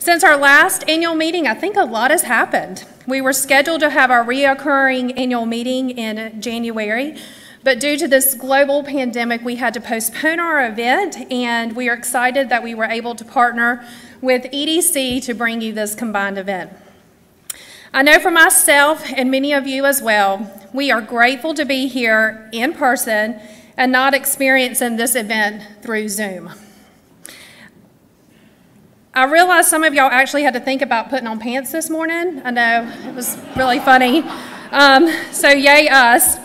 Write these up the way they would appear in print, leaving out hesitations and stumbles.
Since our last annual meeting, I think a lot has happened. We were scheduled to have our reoccurring annual meeting in January, but due to this global pandemic, we had to postpone our event, and we are excited that we were able to partner with EDC to bring you this combined event. I know for myself and many of you as well, we are grateful to be here in person and not experiencing this event through Zoom. I realize some of y'all actually had to think about putting on pants this morning. I know, it was really funny. So yay us.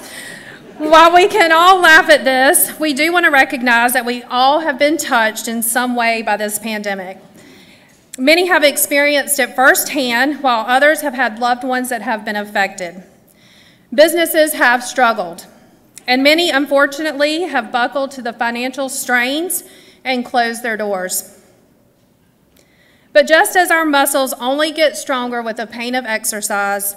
While we can all laugh at this, we do want to recognize that we all have been touched in some way by this pandemic. Many have experienced it firsthand, while others have had loved ones that have been affected. Businesses have struggled, and many, unfortunately, have buckled to the financial strains and closed their doors. But just as our muscles only get stronger with the pain of exercise,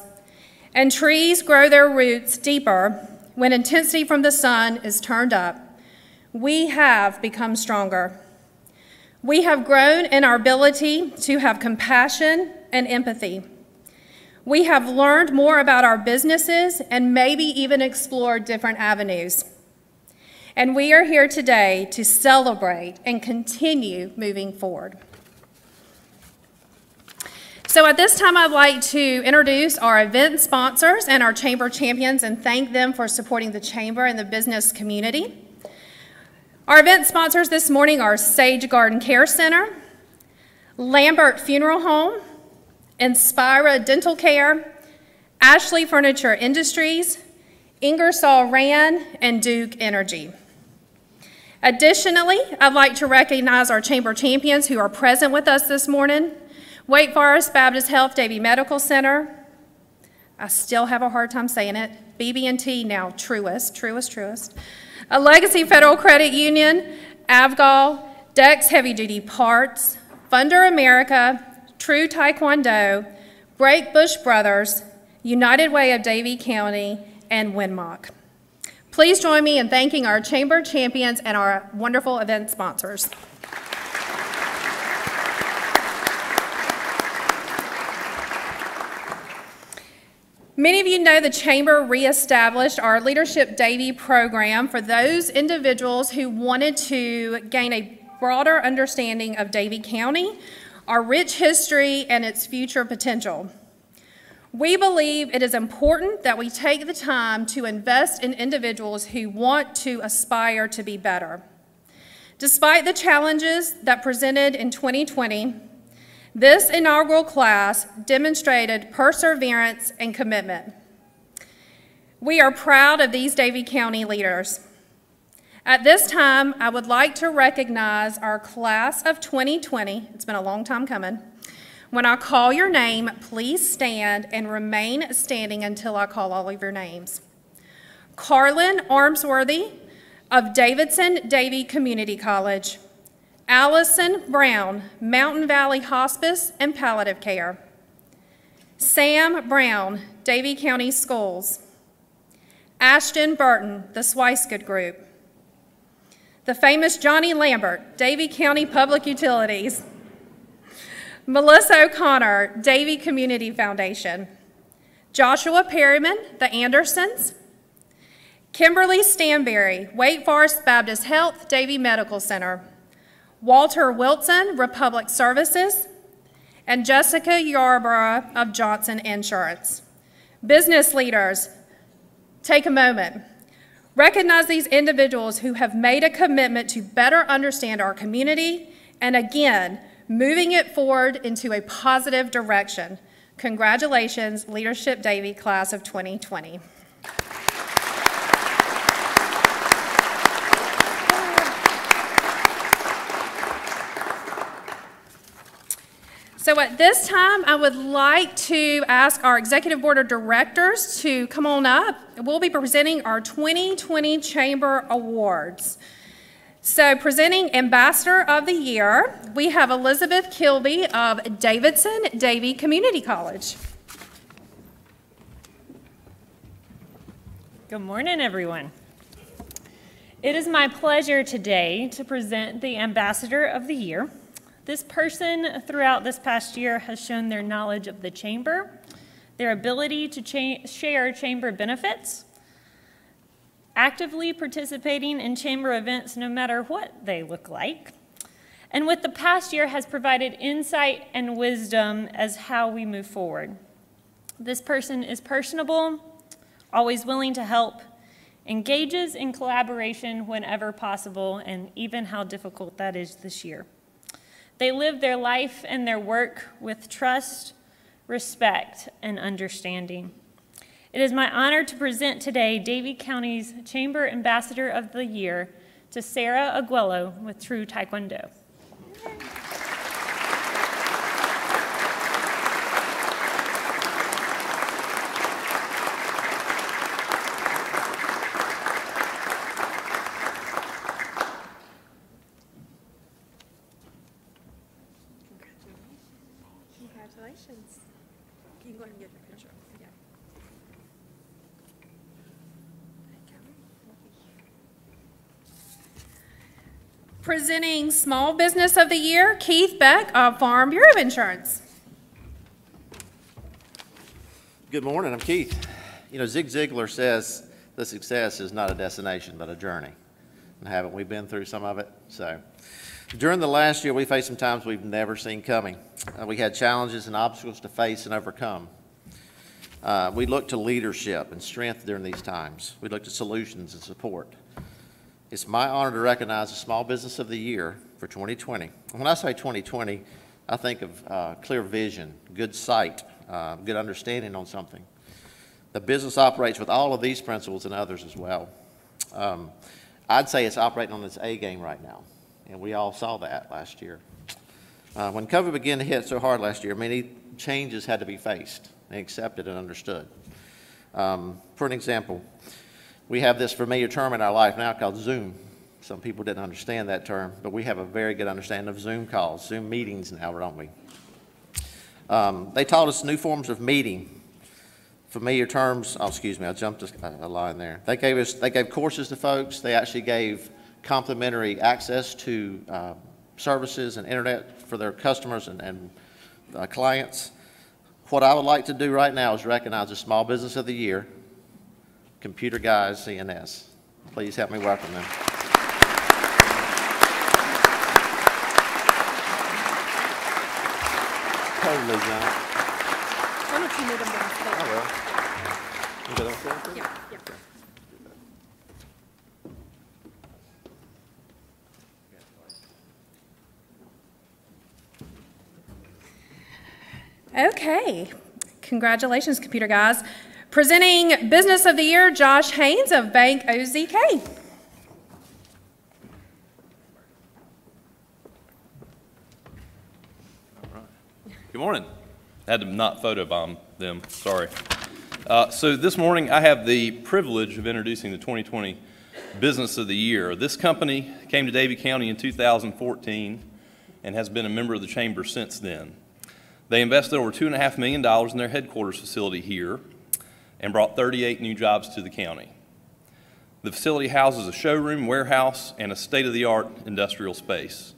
and trees grow their roots deeper when intensity from the sun is turned up, we have become stronger. We have grown in our ability to have compassion and empathy. We have learned more about our businesses and maybe even explored different avenues. And we are here today to celebrate and continue moving forward. So at this time, I'd like to introduce our event sponsors and our chamber champions and thank them for supporting the chamber and the business community. Our event sponsors this morning are Sage Garden Care Center, Lambert Funeral Home, Inspira Dental Care, Ashley Furniture Industries, Ingersoll Rand, and Duke Energy. Additionally, I'd like to recognize our chamber champions who are present with us this morning. Wake Forest Baptist Health Davie Medical Center, I still have a hard time saying it, BB&T, now Truist. Allegacy Federal Credit Union, Avgol, Dex Heavy Duty Parts, Funder America, True Taekwondo, Break Bush Brothers, United Way of Davie County, and Winmock. Please join me in thanking our chamber champions and our wonderful event sponsors. Many of you know the Chamber reestablished our Leadership Davie program for those individuals who wanted to gain a broader understanding of Davie County, our rich history, and its future potential. We believe it is important that we take the time to invest in individuals who want to aspire to be better. Despite the challenges that presented in 2020, this inaugural class demonstrated perseverance and commitment. We are proud of these Davie County leaders. At this time, I would like to recognize our class of 2020. It's been a long time coming. When I call your name, please stand and remain standing until I call all of your names. Carlin Armsworthy of Davidson Davie Community College. Allison Brown, Mountain Valley Hospice and Palliative Care. Sam Brown, Davie County Schools. Ashton Burton, the Swicegood Group. The famous Johnny Lambert, Davie County Public Utilities. Melissa O'Connor, Davie Community Foundation. Joshua Perryman, the Andersons. Kimberly Stanberry, Wake Forest Baptist Health, Davie Medical Center. Walter Wilson, Republic Services, and Jessica Yarborough of Johnson Insurance. Business leaders, take a moment. Recognize these individuals who have made a commitment to better understand our community and, again, moving it forward into a positive direction. Congratulations, Leadership Davie Class of 2020. So at this time, I would like to ask our Executive Board of Directors to come on up. We'll be presenting our 2020 Chamber Awards. So presenting Ambassador of the Year, we have Elizabeth Kilby of Davidson Davie Community College. Good morning, everyone. It is my pleasure today to present the Ambassador of the Year. This person throughout this past year has shown their knowledge of the chamber, their ability to share chamber benefits, actively participating in chamber events no matter what they look like, and with the past year has provided insight and wisdom as how we move forward. This person is personable, always willing to help, engages in collaboration whenever possible, and even how difficult that is this year. They live their life and their work with trust, respect, and understanding. It is my honor to present today Davie County's Chamber Ambassador of the Year to Sarah Aguelo with True Taekwondo. Congratulations. You can go ahead and get your picture. Yeah. Presenting Small Business of the Year, Keith Beck of Farm Bureau of Insurance. Good morning, I'm Keith. You know, Zig Ziglar says the success is not a destination, but a journey. And haven't we been through some of it? So, during the last year, we faced some times we've never seen coming. We had challenges and obstacles to face and overcome. We looked to leadership and strength during these times. We looked to solutions and support. It's my honor to recognize the Small Business of the Year for 2020. When I say 2020, I think of clear vision, good sight, good understanding on something. The business operates with all of these principles and others as well. I'd say it's operating on its A game right now, and we all saw that last year. When COVID began to hit so hard last year, many changes had to be faced and accepted and understood. For an example, we have this familiar term in our life now called Zoom. Some people didn't understand that term, but we have a very good understanding of Zoom calls, Zoom meetings now, don't we? They taught us new forms of meeting, familiar terms. Oh, excuse me, I jumped a line there. They gave courses to folks. They actually gave complimentary access to services and internet for their customers and clients. What I would like to do right now is recognize the Small Business of the Year, Computer Guys CNS. Please help me welcome them. Totally not. Why don't you meet them downstairs? I will. You go downstairs? Yeah, yeah. Okay, congratulations, Computer Guys. Presenting Business of the Year, Josh Haynes of Bank OZK. All right. Good morning. I had to not photobomb them, sorry. So this morning I have the privilege of introducing the 2020 Business of the Year. This company came to Davie County in 2014 and has been a member of the Chamber since then. They invested over $2.5 million in their headquarters facility here and brought 38 new jobs to the county. The facility houses a showroom, warehouse, and a state-of-the-art industrial space.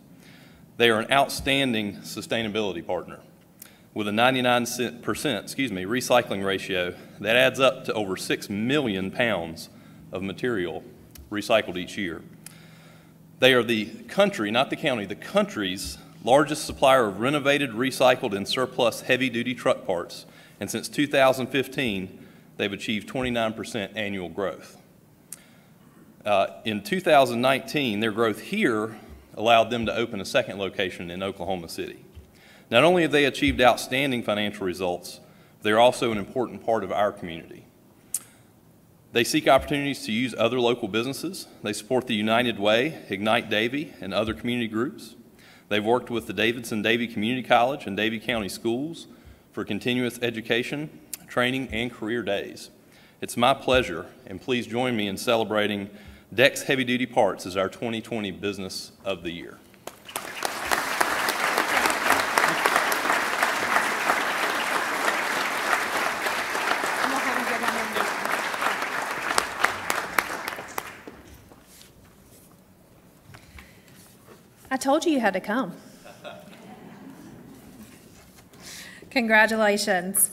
They are an outstanding sustainability partner with a 99% recycling ratio that adds up to over 6 million pounds of material recycled each year. They are the country, not the county, the country's largest supplier of renovated, recycled, and surplus heavy-duty truck parts, and since 2015, they've achieved 29% annual growth. In 2019, their growth here allowed them to open a second location in Oklahoma City. Not only have they achieved outstanding financial results, they're also an important part of our community. They seek opportunities to use other local businesses. They support the United Way, Ignite Davie, and other community groups. They've worked with the Davidson-Davie Community College and Davie County Schools for continuous education, training, and career days. It's my pleasure, and please join me in celebrating Dex Heavy Duty Parts as our 2020 Business of the Year. I told you you had to come. Congratulations.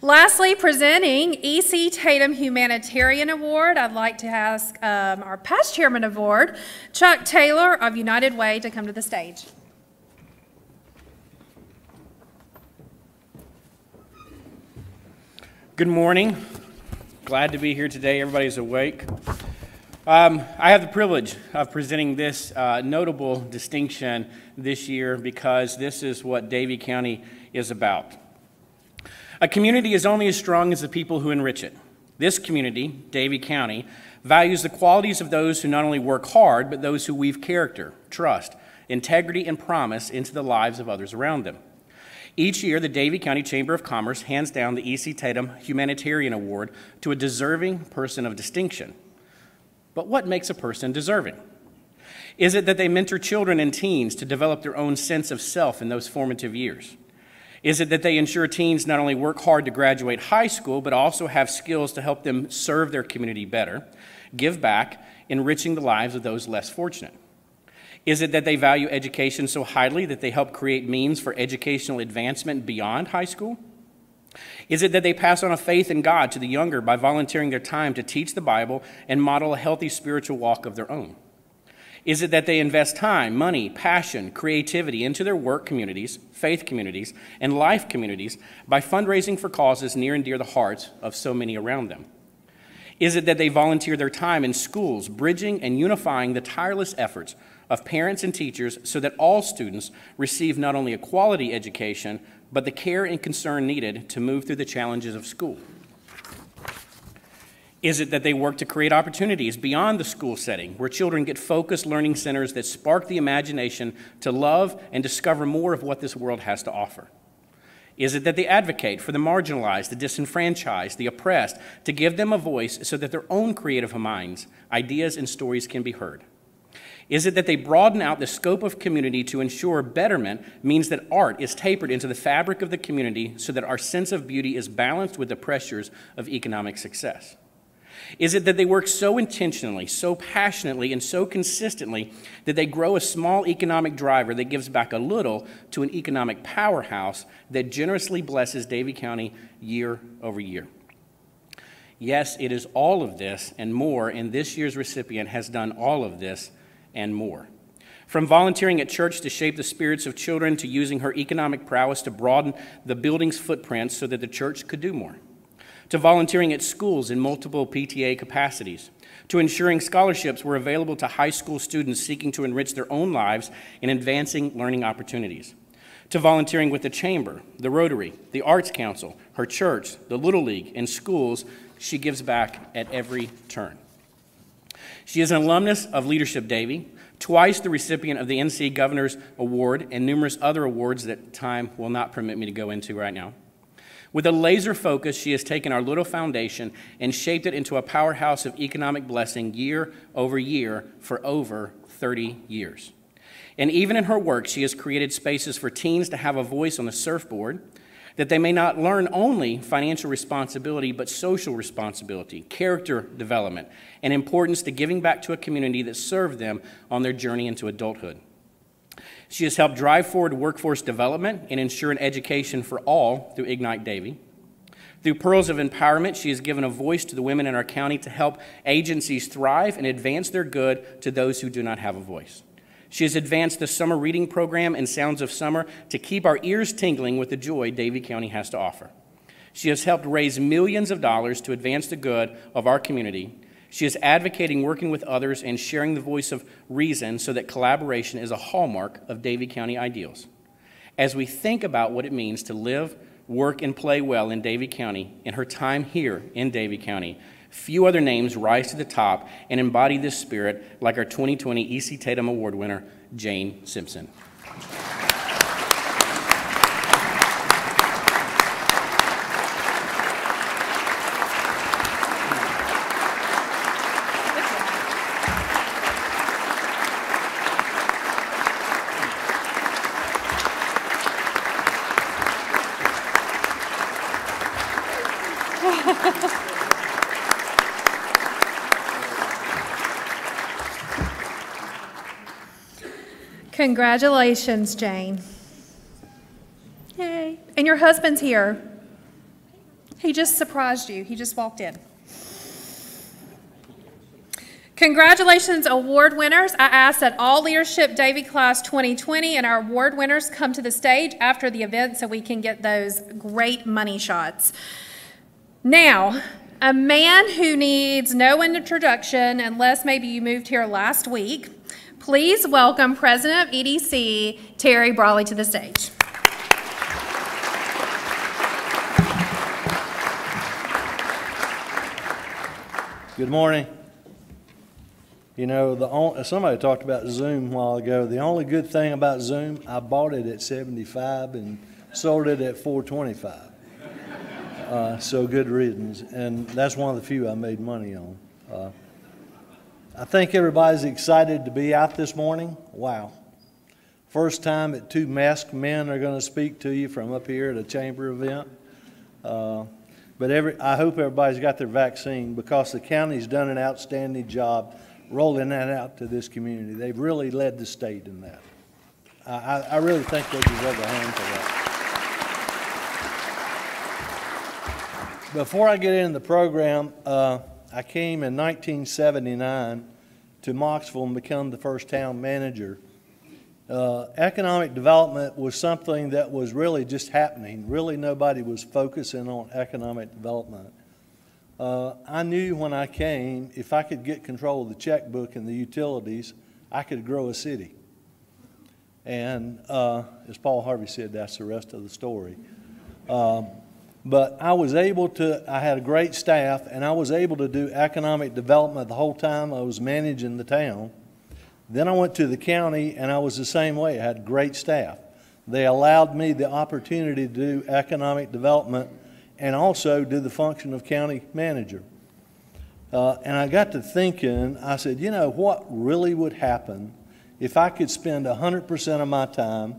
Lastly, presenting E.C. Tatum Humanitarian Award, I'd like to ask our past chairman of award, Chuck Taylor of United Way, to come to the stage. Good morning. Glad to be here today. Everybody's awake. I have the privilege of presenting this notable distinction this year because this is what Davie County is about. A community is only as strong as the people who enrich it. This community, Davie County, values the qualities of those who not only work hard, but those who weave character, trust, integrity, and promise into the lives of others around them. Each year, the Davie County Chamber of Commerce hands down the E.C. Tatum Humanitarian Award to a deserving person of distinction. But what makes a person deserving? Is it that they mentor children and teens to develop their own sense of self in those formative years? Is it that they ensure teens not only work hard to graduate high school, but also have skills to help them serve their community better, give back, enriching the lives of those less fortunate? Is it that they value education so highly that they help create means for educational advancement beyond high school? Is it that they pass on a faith in God to the younger by volunteering their time to teach the Bible and model a healthy spiritual walk of their own? Is it that they invest time, money, passion, creativity into their work communities, faith communities, and life communities by fundraising for causes near and dear the hearts of so many around them? Is it that they volunteer their time in schools, bridging and unifying the tireless efforts of parents and teachers so that all students receive not only a quality education, but the care and concern needed to move through the challenges of school? Is it that they work to create opportunities beyond the school setting where children get focused learning centers that spark the imagination to love and discover more of what this world has to offer? Is it that they advocate for the marginalized, the disenfranchised, the oppressed, to give them a voice so that their own creative minds, ideas, and stories can be heard? Is it that they broaden out the scope of community to ensure betterment means that art is tapered into the fabric of the community so that our sense of beauty is balanced with the pressures of economic success? Is it that they work so intentionally, so passionately, and so consistently that they grow a small economic driver that gives back a little to an economic powerhouse that generously blesses Davie County year over year? Yes, it is all of this and more, and this year's recipient has done all of this and more. From volunteering at church to shape the spirits of children to using her economic prowess to broaden the building's footprint so that the church could do more, to volunteering at schools in multiple PTA capacities, to ensuring scholarships were available to high school students seeking to enrich their own lives in advancing learning opportunities, to volunteering with the Chamber, the Rotary, the Arts Council, her church, the Little League, and schools. She gives back at every turn. She is an alumnus of Leadership Davie, twice the recipient of the NC Governor's Award and numerous other awards that time will not permit me to go into right now. With a laser focus, she has taken our little foundation and shaped it into a powerhouse of economic blessing year over year for over 30 years. And even in her work, she has created spaces for teens to have a voice on the surfboard, that they may not learn only financial responsibility, but social responsibility, character development, and importance to giving back to a community that served them on their journey into adulthood. She has helped drive forward workforce development and ensure an education for all through Ignite Davie. Through Pearls of Empowerment, she has given a voice to the women in our county to help agencies thrive and advance their good to those who do not have a voice. She has advanced the summer reading program and Sounds of Summer to keep our ears tingling with the joy Davie County has to offer. She has helped raise millions of dollars to advance the good of our community. She is advocating working with others and sharing the voice of reason so that collaboration is a hallmark of Davie County ideals. As we think about what it means to live, work, and play well in Davie County, in her time here in Davie County, few other names rise to the top and embody this spirit like our 2020 E.C. Tatum Award winner, Jane Simpson. Congratulations, Jane. Yay. Okay, and your husband's here. He just surprised you. He just walked in. Congratulations, award winners. I ask that all Leadership Davie Class 2020 and our award winners come to the stage after the event so we can get those great money shots. Now, a man who needs no introduction, unless maybe you moved here last week, please welcome President of EDC, Terry Brawley, to the stage. Good morning. You know, somebody talked about Zoom a while ago. The only good thing about Zoom, I bought it at 75 and sold it at 425. So good riddance. And that's one of the few I made money on. I think everybody's excited to be out this morning. Wow. First time that two masked men are going to speak to you from up here at a chamber event. But I hope everybody's got their vaccine, because the county's done an outstanding job rolling that out to this community. They've really led the state in that. I really think they deserve a hand for that. Before I get into the program, I came in 1979 to Mocksville and become the first town manager. Economic development was something that was really just happening. Really nobody was focusing on economic development. I knew when I came, if I could get control of the checkbook and the utilities, I could grow a city. And as Paul Harvey said, that's the rest of the story. But I was able to, I had a great staff, and I was able to do economic development the whole time I was managing the town. Then I went to the county, and I was the same way. I had great staff. They allowed me the opportunity to do economic development and also do the function of county manager. And I got to thinking, I said, you know, what really would happen if I could spend 100% of my time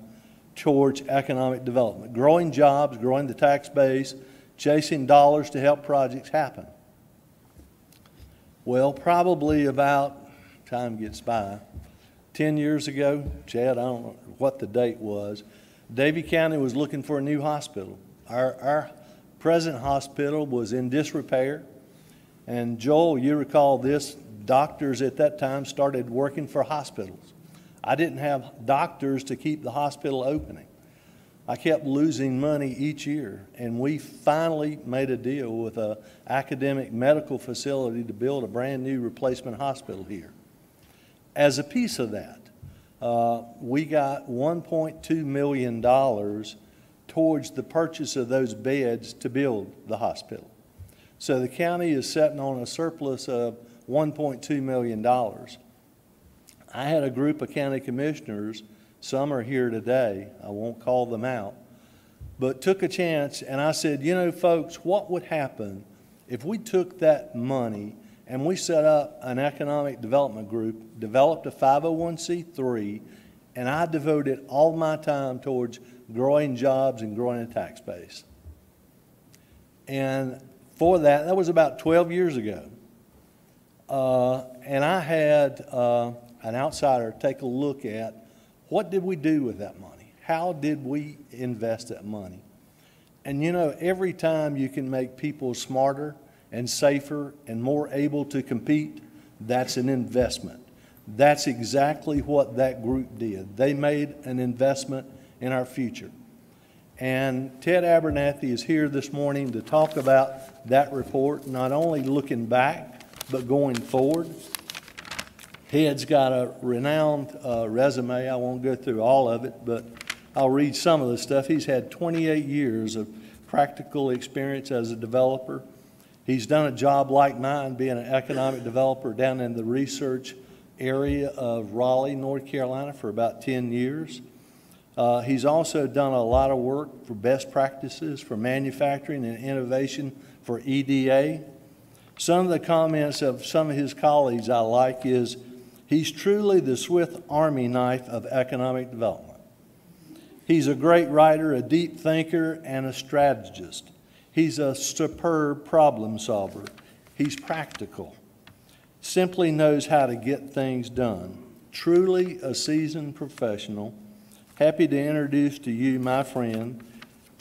towards economic development, growing jobs, growing the tax base, chasing dollars to help projects happen? Well, probably about, time gets by, 10 years ago, Chad, I don't know what the date was, Davie County was looking for a new hospital. Our present hospital was in disrepair, and Joel, you recall this, doctors at that time started working for hospitals. I didn't have doctors to keep the hospital opening. I kept losing money each year, and we finally made a deal with an academic medical facility to build a brand new replacement hospital here. As a piece of that, we got $1.2 million towards the purchase of those beds to build the hospital. So the county is sitting on a surplus of $1.2 million. I had a group of county commissioners, some are here today, I won't call them out, but took a chance, and I said, you know, folks, what would happen if we took that money and we set up an economic development group, developed a 501c3, and I devoted all my time towards growing jobs and growing a tax base. And for that, that was about 12 years ago. And I had an outsider take a look at what did we do with that money? How did we invest that money? And you know, every time you can make people smarter and safer and more able to compete, that's an investment. That's exactly what that group did. They made an investment in our future. And Ted Abernathy is here this morning to talk about that report, not only looking back, but going forward. Ted's got a renowned resume. I won't go through all of it, but I'll read some of the stuff. He's had 28 years of practical experience as a developer. He's done a job like mine, being an economic developer down in the research area of Raleigh, North Carolina for about 10 years. He's also done a lot of work for best practices for manufacturing and innovation for EDA. Some of the comments of some of his colleagues I like is, he's truly the Swiss Army knife of economic development. He's a great writer, a deep thinker, and a strategist. He's a superb problem solver. He's practical. Simply knows how to get things done. Truly a seasoned professional. Happy to introduce to you my friend,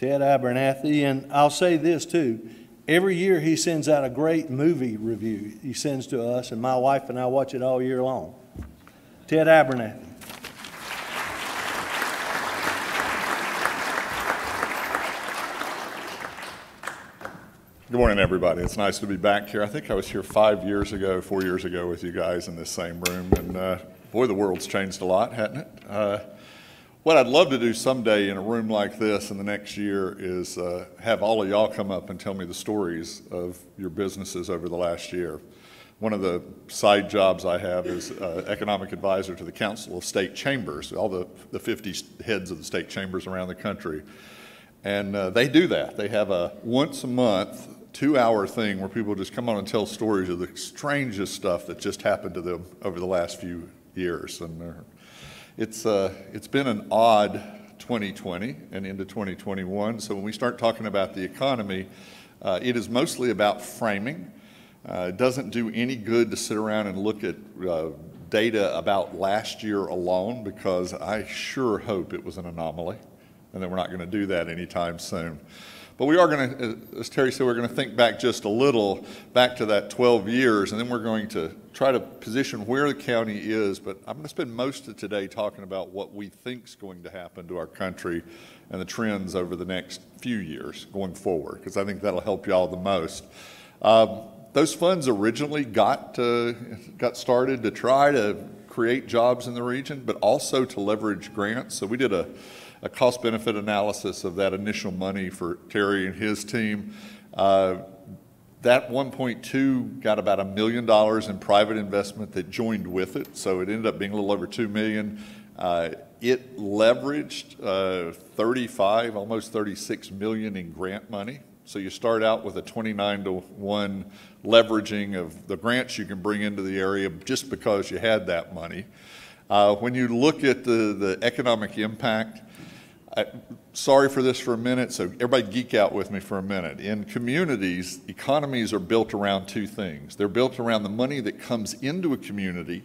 Ted Abernathy, and I'll say this too. Every year he sends out a great movie review he sends to us, and my wife and I watch it all year long. Ted Abernathy. Good morning, everybody. It's nice to be back here. I think I was here 4 years ago with you guys in this same room, and boy, the world's changed a lot, hasn't it? What I'd love to do someday in a room like this in the next year is have all of y'all come up and tell me the stories of your businesses over the last year. One of the side jobs I have is economic advisor to the Council of State Chambers, all the 50 heads of the state chambers around the country. And they do that. They have a once a month, 2-hour thing where people just come on and tell stories of the strangest stuff that just happened to them over the last few years. And it's been an odd 2020 and into 2021. So when we start talking about the economy, it is mostly about framing. It doesn't do any good to sit around and look at data about last year alone, because I sure hope it was an anomaly and that we're not going to do that anytime soon. But we are going to, as Terry said, we're going to think back just a little, back to that 12 years, and then we're going to try to position where the county is. But I'm going to spend most of today talking about what we think is going to happen to our country and the trends over the next few years going forward, because I think that'll help y'all the most. Those funds originally got started to try to create jobs in the region, but also to leverage grants. So we did a cost-benefit analysis of that initial money for Terry and his team. That 1.2 got about $1 million in private investment that joined with it, so it ended up being a little over $2 million. It leveraged 35, almost $36 million in grant money. So you start out with a 29-to-1 leveraging of the grants you can bring into the area just because you had that money. When you look at the economic impact, sorry for this for a minute, so everybody geek out with me for a minute. In communities, economies are built around two things. They're built around the money that comes into a community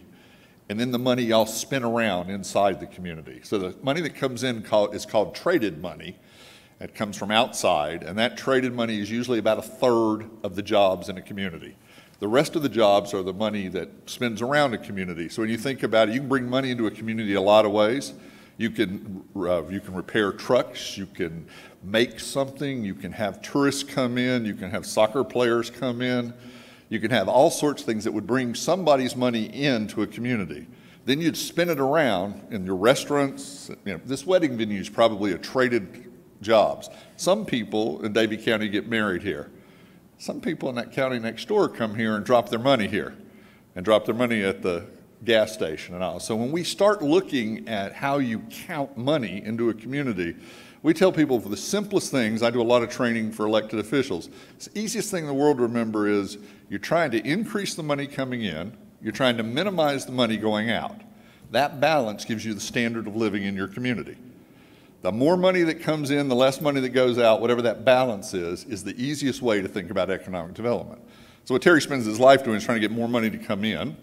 and then the money y'all spin around inside the community. So the money that comes in is called traded money. It comes from outside, and that traded money is usually about 1/3 of the jobs in a community. The rest of the jobs are the money that spins around a community. So when you think about it, you can bring money into a community a lot of ways. You can repair trucks, you can make something, you can have tourists come in, you can have soccer players come in, you can have all sorts of things that would bring somebody's money into a community. Then you'd spin it around in your restaurants. You know, this wedding venue is probably a traded jobs. Some people in Davie County get married here. Some people in that county next door come here and drop their money here and drop their money at the gas station and all. So when we start looking at how you count money into a community, we tell people for the simplest things. I do a lot of training for elected officials. The easiest thing in the world to remember is you're trying to increase the money coming in, you're trying to minimize the money going out. That balance gives you the standard of living in your community. The more money that comes in, the less money that goes out, whatever that balance is the easiest way to think about economic development. So what Terry spends his life doing is trying to get more money to come in,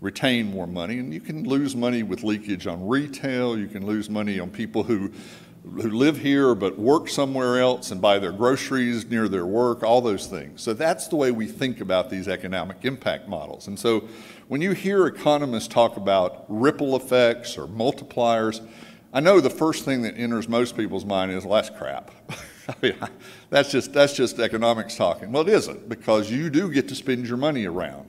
retain more money, and you can lose money with leakage on retail, you can lose money on people who live here but work somewhere else and buy their groceries near their work, all those things. So that's the way we think about these economic impact models. And so when you hear economists talk about ripple effects or multipliers, I know the first thing that enters most people's mind is, well, that's crap. I mean, that's just economics talking. Well, it isn't, because you do get to spend your money around.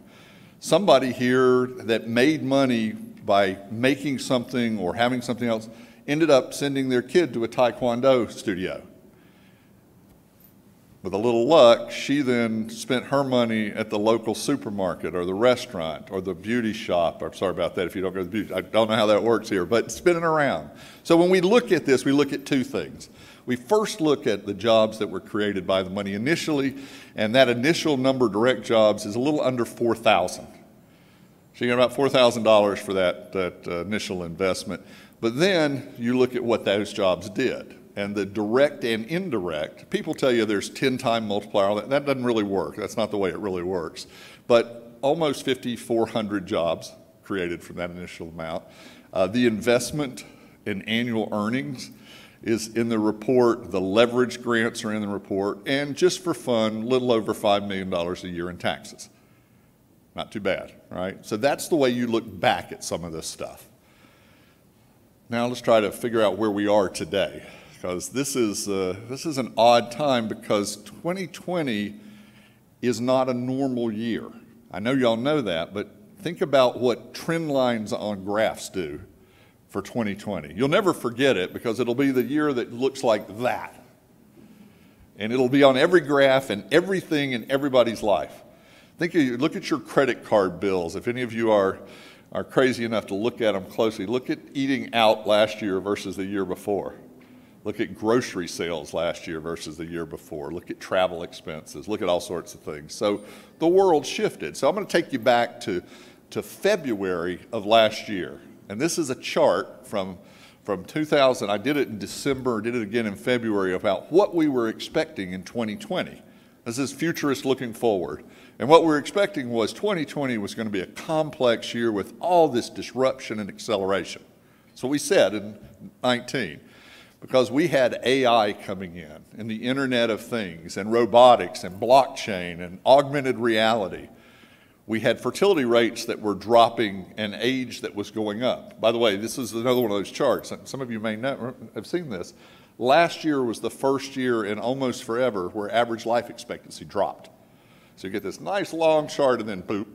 Somebody here that made money by making something or having something else ended up sending their kid to a Taekwondo studio. With a little luck, she then spent her money at the local supermarket or the restaurant or the beauty shop. I'm sorry about that if you don't go to the beauty. I don't know how that works here, but spinning around. So when we look at this, we look at two things. We first look at the jobs that were created by the money initially, and that initial number of direct jobs is a little under 4,000. So you got about $4,000 for that initial investment. But then you look at what those jobs did. And the direct and indirect, people tell you there's 10-time multiplier. That doesn't really work. That's not the way it really works. But almost 5,400 jobs created from that initial amount. The investment in annual earnings is in the report. The leverage grants are in the report. And just for fun, a little over $5 million a year in taxes. Not too bad, right? So that's the way you look back at some of this stuff. Now let's try to figure out where we are today, because this is an odd time, because 2020 is not a normal year. I know y'all know that, but think about what trend lines on graphs do for 2020. You'll never forget it, because it'll be the year that looks like that. And it'll be on every graph and everything in everybody's life. Look at your credit card bills. If any of you are crazy enough to look at them closely, look at eating out last year versus the year before. Look at grocery sales last year versus the year before. Look at travel expenses. Look at all sorts of things. So the world shifted. So I'm going to take you back to February of last year. And this is a chart from 2000. I did it in December, did it again in February, about what we were expecting in 2020. This is futurist looking forward. And what we were expecting was 2020 was going to be a complex year with all this disruption and acceleration. That's what we said in 19. Because we had AI coming in, and the Internet of Things, and robotics, and blockchain, and augmented reality. We had fertility rates that were dropping and age that was going up. By the way, this is another one of those charts. Some of you may not have seen this. Last year was the first year in almost forever where average life expectancy dropped. So you get this nice long chart and then boop,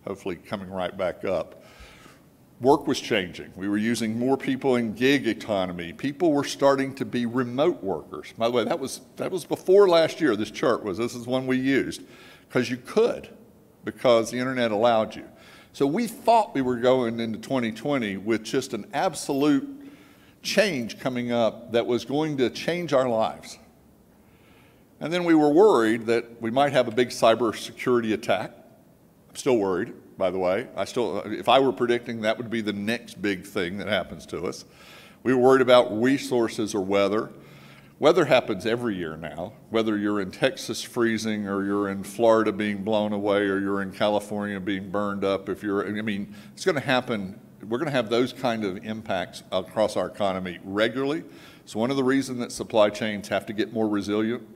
hopefully coming right back up. Work was changing. We were using more people in gig economy. People were starting to be remote workers. By the way, that was before last year. This chart was. This is one we used because you could, because the internet allowed you. So we thought we were going into 2020 with just an absolute change coming up that was going to change our lives. And then we were worried that we might have a big cybersecurity attack. I'm still worried, by the way. If I were predicting, that would be the next big thing that happens to us. We were worried about resources or weather. Weather happens every year now, whether you're in Texas freezing or you're in Florida being blown away or you're in California being burned up. It's going to happen. We're going to have those kind of impacts across our economy regularly. So one of the reasons that supply chains have to get more resilient.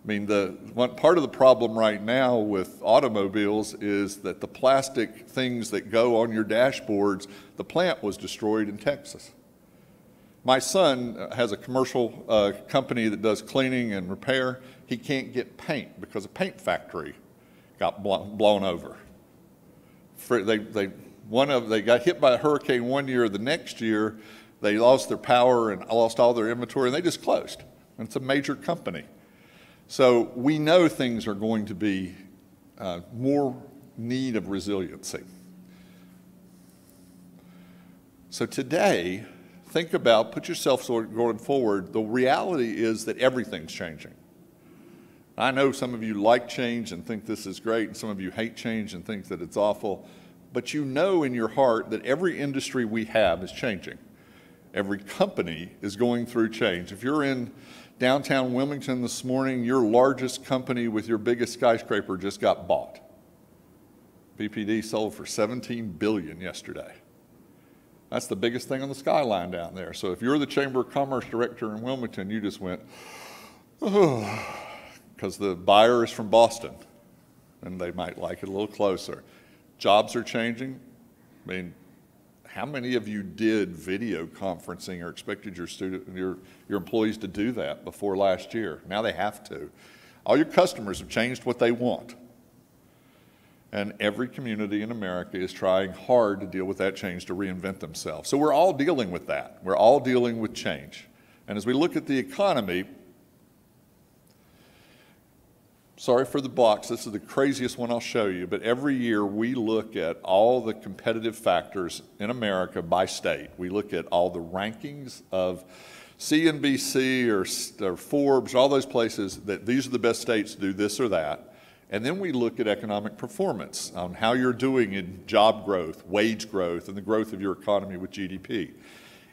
Part of the problem right now with automobiles is that the plastic things that go on your dashboards, the plant was destroyed in Texas. My son has a commercial company that does cleaning and repair. He can't get paint because a paint factory got blown over. They got hit by a hurricane one year. The next year, they lost their power and lost all their inventory, and they just closed. And it's a major company. So we know things are going to be more need of resiliency. So today, think about, put yourself sort of going forward, the reality is that everything's changing. I know some of you like change and think this is great, and some of you hate change and think that it's awful, but you know in your heart that every industry we have is changing. Every company is going through change. If you're in downtown Wilmington this morning, your largest company with your biggest skyscraper just got bought. BPD sold for $17 billion yesterday. That's the biggest thing on the skyline down there. So if you're the Chamber of Commerce director in Wilmington, you just went, oh, because the buyer is from Boston, and they might like it a little closer. Jobs are changing. How many of you did video conferencing or expected your employees to do that before last year? Now they have to. All your customers have changed what they want. And every community in America is trying hard to deal with that change, to reinvent themselves. So we're all dealing with that. We're all dealing with change. And as we look at the economy, sorry for the box, this is the craziest one I'll show you, but every year we look at all the competitive factors in America by state. We look at all the rankings of CNBC or Forbes, all those places that these are the best states to do this or that. And then we look at economic performance, on how you're doing in job growth, wage growth, and the growth of your economy with GDP.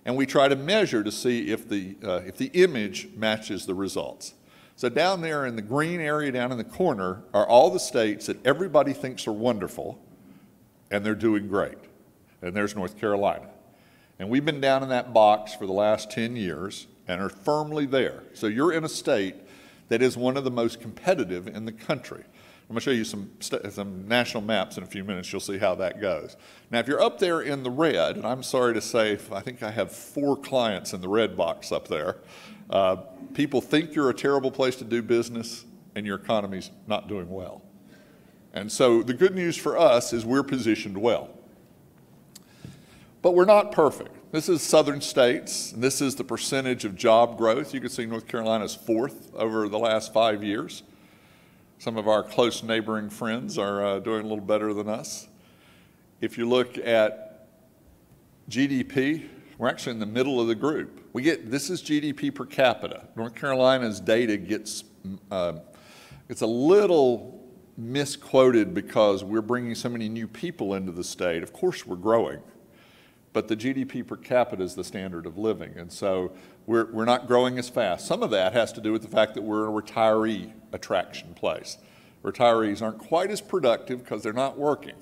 And we try to measure to see if the image matches the results. So down there in the green area down in the corner are all the states that everybody thinks are wonderful, and they're doing great. And there's North Carolina. And we've been down in that box for the last 10 years, and are firmly there. So you're in a state that is one of the most competitive in the country. I'm going to show you some national maps in a few minutes. You'll see how that goes. Now, if you're up there in the red, and I'm sorry to say, I think I have 4 clients in the red box up there. People think you're a terrible place to do business, and your economy's not doing well. And so the good news for us is we're positioned well. But we're not perfect. This is southern states, and this is the percentage of job growth. You can see North Carolina's 4th over the last 5 years. Some of our close neighboring friends are doing a little better than us. If you look at GDP, we're actually in the middle of the group. This is GDP per capita. North Carolina's data gets, it's a little misquoted because we're bringing so many new people into the state. Of course we're growing, but the GDP per capita is the standard of living, and so we're not growing as fast. Some of that has to do with the fact that we're a retiree attraction place. Retirees aren't quite as productive because they're not working.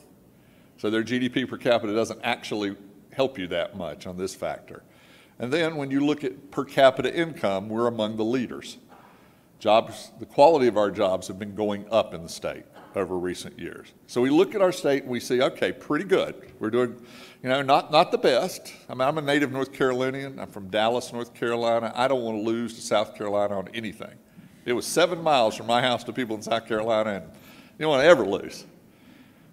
So their GDP per capita doesn't actually help you that much on this factor. And then when you look at per capita income, we're among the leaders. Jobs, the quality of our jobs have been going up in the state over recent years. So we look at our state and we see, okay, pretty good. We're doing, not the best. I mean, I'm a native North Carolinian. I'm from Dallas, North Carolina. I don't want to lose to South Carolina on anything. It was 7 miles from my house to people in South Carolina, and you don't want to ever lose.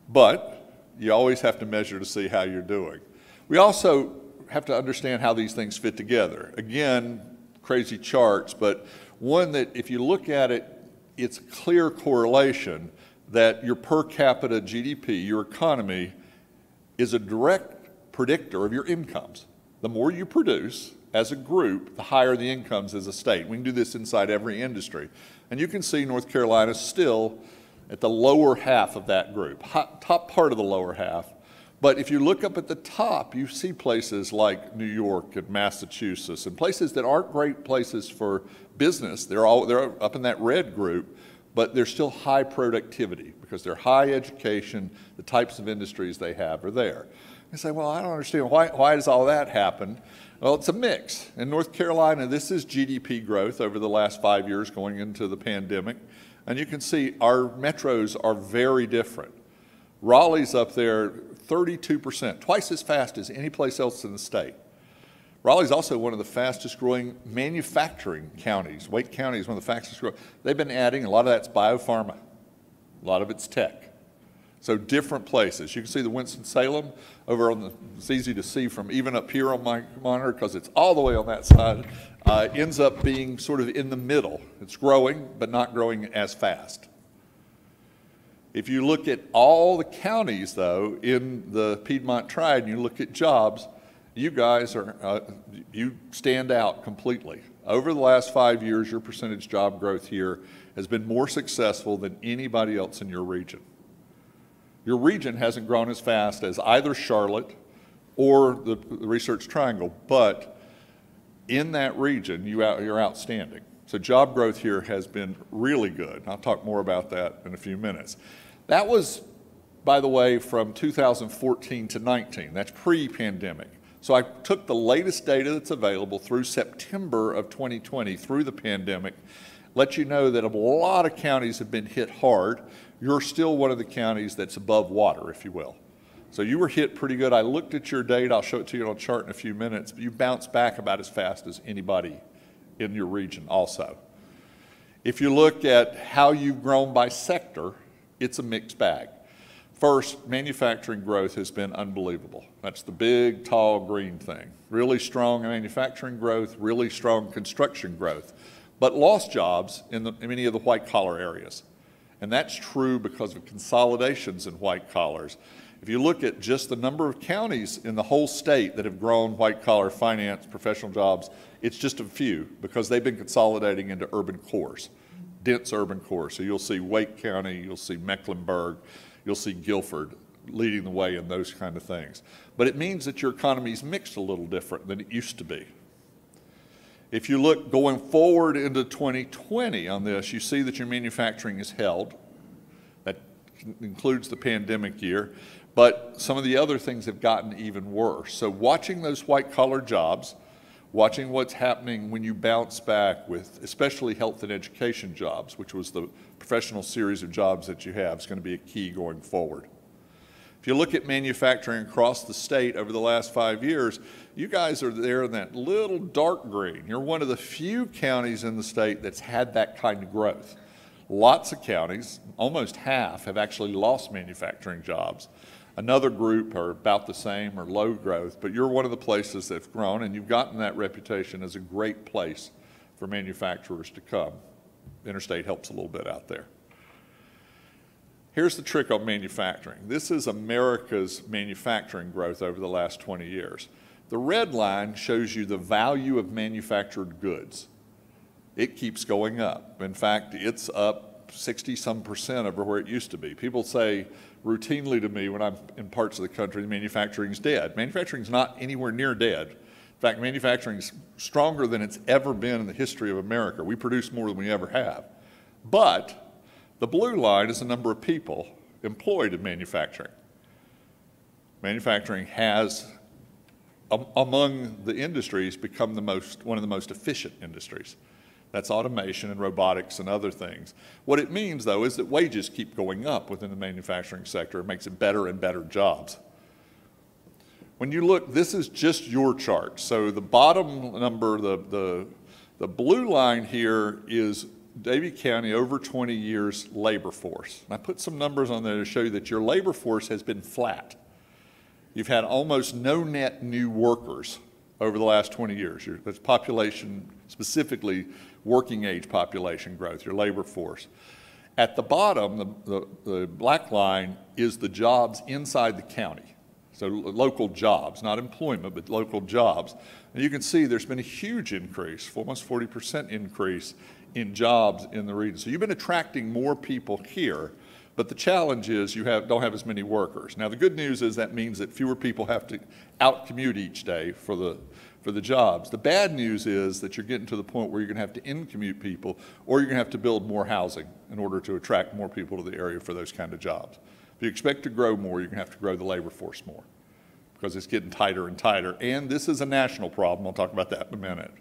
But you always have to measure to see how you're doing. We also have to understand how these things fit together. Again, crazy charts, but one that if you look at it, it's a clear correlation that your per capita GDP, your economy, is a direct predictor of your incomes. The more you produce as a group, the higher the incomes as a state. We can do this inside every industry. And you can see North Carolina is still at the lower half of that group, top part of the lower half. But if you look up at the top, you see places like New York and Massachusetts and places that aren't great places for business. They're up in that red group, but they're still high productivity because they're high education, the types of industries they have are there. You say, well, I don't understand, why does all that happen? Well, it's a mix. In North Carolina, this is GDP growth over the last 5 years going into the pandemic. And you can see our metros are very different. Raleigh's up there 32%, twice as fast as any place else in the state. Raleigh's also one of the fastest growing manufacturing counties. Wake County is one of the fastest growing. They've been adding, a lot of that's biopharma, a lot of it's tech. So different places. You can see the Winston-Salem over on the, it's easy to see from even up here on my monitor because it's all the way on that side, ends up being sort of in the middle. It's growing, but not growing as fast. If you look at all the counties, though, in the Piedmont Triad, and you look at jobs, you guys are, you stand out completely. Over the last 5 years, your percentage job growth here has been more successful than anybody else in your region. Your region hasn't grown as fast as either Charlotte or the Research Triangle, but in that region, you're outstanding. So job growth here has been really good. I'll talk more about that in a few minutes. That was, by the way, from 2014 to 19. That's pre-pandemic. So I took the latest data that's available through September of 2020, through the pandemic, let you know that a lot of counties have been hit hard. You're still one of the counties that's above water, if you will. So you were hit pretty good. I looked at your data. I'll show it to you on a chart in a few minutes. But you bounced back about as fast as anybody in your region also. If you look at how you've grown by sector, it's a mixed bag. First, manufacturing growth has been unbelievable. That's the big, tall, green thing. Really strong manufacturing growth, really strong construction growth, but lost jobs in many of the white-collar areas. And that's true because of consolidations in white collars. If you look at just the number of counties in the whole state that have grown white-collar finance, professional jobs, it's just a few because they've been consolidating into urban cores, dense urban cores. So you'll see Wake County, you'll see Mecklenburg, you'll see Guilford leading the way in those kind of things. But it means that your economy's mixed a little different than it used to be. If you look going forward into 2020 on this, you see that your manufacturing is held. That includes the pandemic year. But some of the other things have gotten even worse. So watching those white-collar jobs, watching what's happening when you bounce back with especially health and education jobs, which was the professional series of jobs that you have, is going to be a key going forward. If you look at manufacturing across the state over the last 5 years, you guys are there in that little dark green. You're one of the few counties in the state that's had that kind of growth. Lots of counties, almost half, have actually lost manufacturing jobs. Another group are about the same or low growth, but you're one of the places that's grown, and you've gotten that reputation as a great place for manufacturers to come. Interstate helps a little bit out there. Here's the trick on manufacturing. This is America's manufacturing growth over the last 20 years. The red line shows you the value of manufactured goods. It keeps going up. In fact, it's up 60-some% over where it used to be. People say routinely to me when I'm in parts of the country, manufacturing's dead. Manufacturing's not anywhere near dead. In fact, manufacturing's stronger than it's ever been in the history of America. We produce more than we ever have. But the blue line is the number of people employed in manufacturing. Manufacturing has, among the industries, become one of the most efficient industries. That's automation and robotics and other things. What it means, though, is that wages keep going up within the manufacturing sector. It makes it better and better jobs. When you look, this is just your chart. So the bottom number, the blue line here is Davie County over 20 years labor force. And I put some numbers on there to show you that your labor force has been flat. You've had almost no net new workers over the last 20 years. That's population, specifically working age population growth, your labor force. At the bottom, the black line is the jobs inside the county. So local jobs, not employment, but local jobs. And you can see there's been a huge increase, almost 40% increase in jobs in the region. So you've been attracting more people here, but the challenge is you don't have as many workers. Now the good news is that means that fewer people have to out-commute each day for the jobs. The bad news is that you're getting to the point where you're going to have to in-commute people, or you're going to have to build more housing in order to attract more people to the area for those kind of jobs. If you expect to grow more, you're going to have to grow the labor force more because it's getting tighter and tighter. And this is a national problem. I'll talk about that in a minute.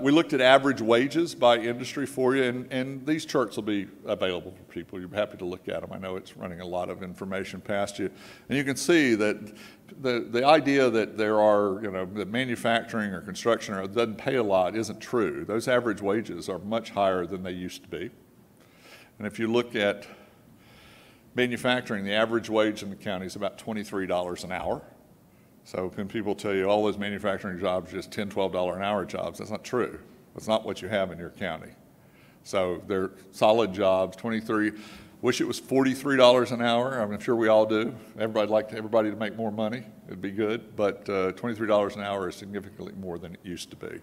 We looked at average wages by industry for you, and these charts will be available for people. You're happy to look at them. I know it's running a lot of information past you. And you can see that the idea that there are, that manufacturing or construction doesn't pay a lot isn't true. Those average wages are much higher than they used to be. And if you look at manufacturing, the average wage in the county is about $23 an hour. So when people tell you all those manufacturing jobs are just $10, $12 an hour jobs, that's not true. That's not what you have in your county. So they're solid jobs, 23. Wish it was $43 an hour. I'm sure we all do. Everybody'd like everybody to make more money. It'd be good. But $23 an hour is significantly more than it used to be.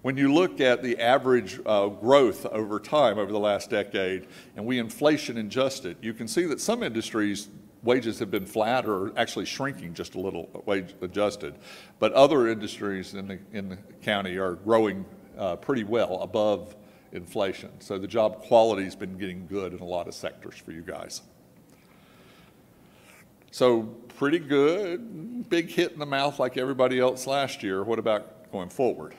When you look at the average growth over time over the last decade, and we inflation adjust it, you can see that some industries wages have been flat or actually shrinking just a little, wage adjusted. But other industries in the county are growing pretty well above inflation. So the job quality has been getting good in a lot of sectors for you guys. So pretty good, big hit in the mouth like everybody else last year. What about going forward?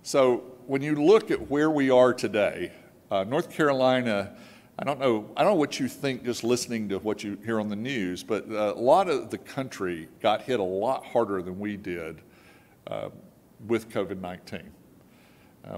So when you look at where we are today, North Carolina, I don't know what you think just listening to what you hear on the news, but a lot of the country got hit a lot harder than we did with COVID-19.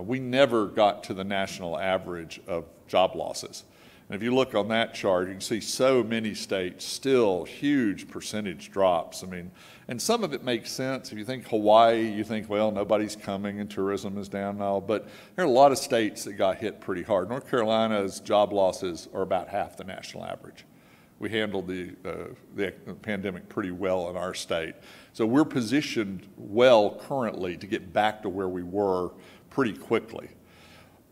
We never got to the national average of job losses. And if you look on that chart, you can see so many states still huge percentage drops. I mean, and some of it makes sense. If you think Hawaii, you think, well, nobody's coming and tourism is down and all, but there are a lot of states that got hit pretty hard. North Carolina's job losses are about half the national average. We handled the pandemic pretty well in our state. So we're positioned well currently to get back to where we were pretty quickly.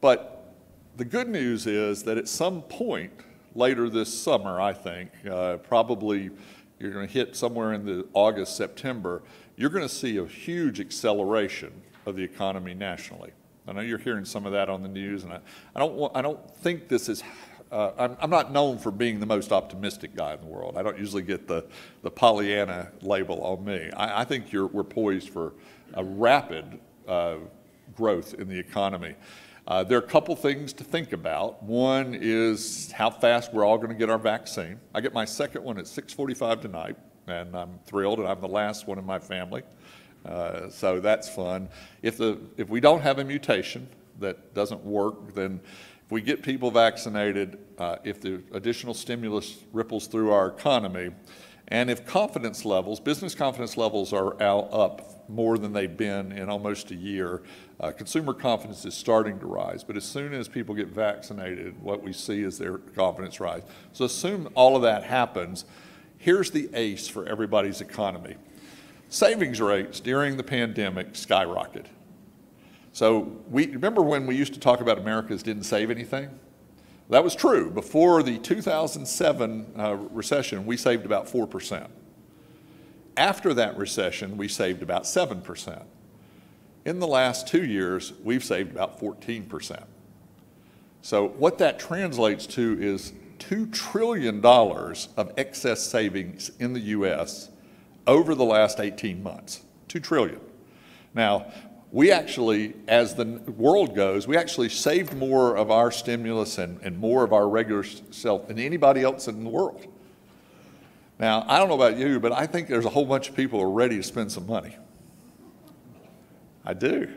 But the good news is that at some point later this summer, I think, probably you're going to hit somewhere in the August, September, you're going to see a huge acceleration of the economy nationally. I know you're hearing some of that on the news, and I don't think this is, I'm not known for being the most optimistic guy in the world. I don't usually get the Pollyanna label on me. I think we're poised for a rapid growth in the economy. There are a couple things to think about. One is how fast we're all going to get our vaccine. I get my second one at 6:45 tonight, and I'm thrilled, and I'm the last one in my family. So that's fun. If we don't have a mutation that doesn't work, then if we get people vaccinated, if the additional stimulus ripples through our economy, and if confidence levels, business confidence levels are up more than they've been in almost a year, consumer confidence is starting to rise. But as soon as people get vaccinated, what we see is their confidence rise. So assume all of that happens. Here's the ace for everybody's economy. Savings rates during the pandemic skyrocketed. So remember when we used to talk about Americans didn't save anything? That was true. Before the 2007 recession, we saved about 4%. After that recession, we saved about 7%. In the last 2 years, we've saved about 14%. So what that translates to is $2 trillion of excess savings in the U.S. over the last 18 months. $2 trillion. Now, we actually, as the world goes, we actually saved more of our stimulus and more of our regular self than anybody else in the world. Now, I don't know about you, but I think there's a whole bunch of people who are ready to spend some money. I do.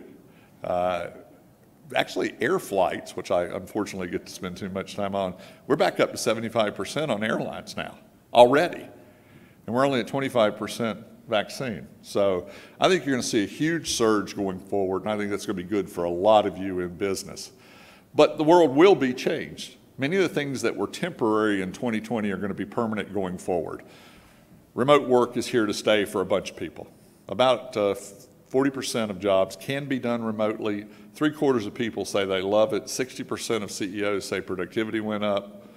Actually, air flights, which I unfortunately get to spend too much time on, we're back up to 75% on airlines now, already. And we're only at 25% vaccine. So I think you're going to see a huge surge going forward, and I think that's going to be good for a lot of you in business. But the world will be changed. Many of the things that were temporary in 2020 are going to be permanent going forward. Remote work is here to stay for a bunch of people. About 40% of jobs can be done remotely. 3/4 of people say they love it. 60% of CEOs say productivity went up.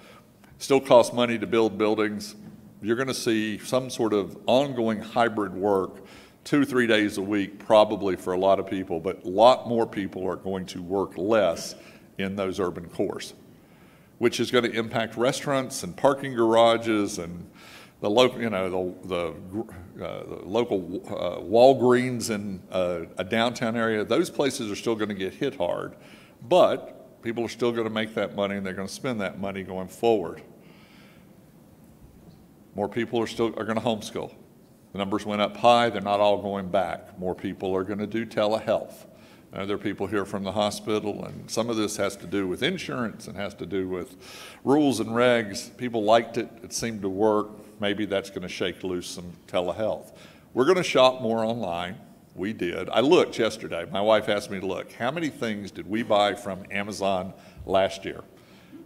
Still costs money to build buildings. You're going to see some sort of ongoing hybrid work 2 or 3 days a week, probably for a lot of people, but a lot more people are going to work less in those urban cores, which is going to impact restaurants and parking garages and the local, the local Walgreens in a downtown area. Those places are still going to get hit hard, but people are still going to make that money and they're going to spend that money going forward. More people are going to homeschool. The numbers went up high. They're not all going back. More people are going to do telehealth. There are people here from the hospital, and some of this has to do with insurance and has to do with rules and regs. People liked it. It seemed to work. Maybe that's going to shake loose some telehealth. We're going to shop more online. We did. I looked yesterday. My wife asked me to look. How many things did we buy from Amazon last year?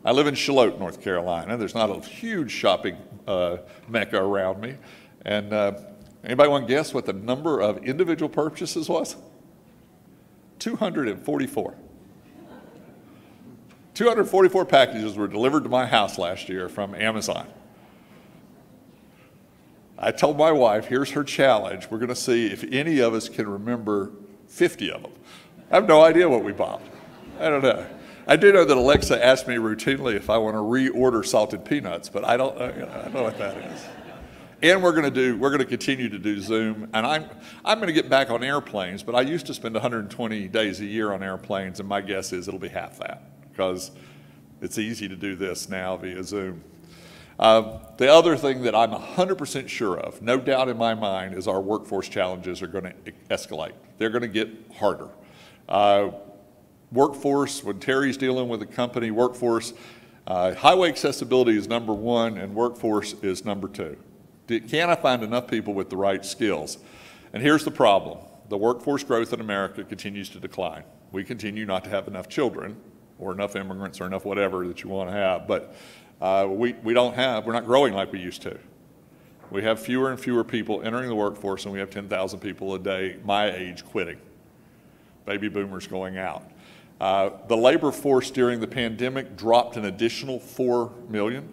I live in Charlotte, North Carolina. There's not a huge shopping mecca around me. And anybody want to guess what the number of individual purchases was? 244. 244 packages were delivered to my house last year from Amazon. I told my wife, here's her challenge. We're going to see if any of us can remember 50 of them. I have no idea what we bought. I don't know. I do know that Alexa asks me routinely if I want to reorder salted peanuts, but I don't know what that is. And we're going to continue to do Zoom, and I'm going to get back on airplanes, but I used to spend 120 days a year on airplanes, and my guess is it'll be half that, because it's easy to do this now via Zoom. The other thing that I'm 100% sure of, no doubt in my mind, is our workforce challenges are going to escalate. They're going to get harder. Workforce, when Terry's dealing with a company, workforce, highway accessibility is number 1 and workforce is number 2. Can I find enough people with the right skills? And here's the problem. The workforce growth in America continues to decline. We continue not to have enough children or enough immigrants or enough whatever that you want to have, but we're not growing like we used to. We have fewer and fewer people entering the workforce, and we have 10,000 people a day my age quitting. Baby boomers going out. The labor force during the pandemic dropped an additional 4 million.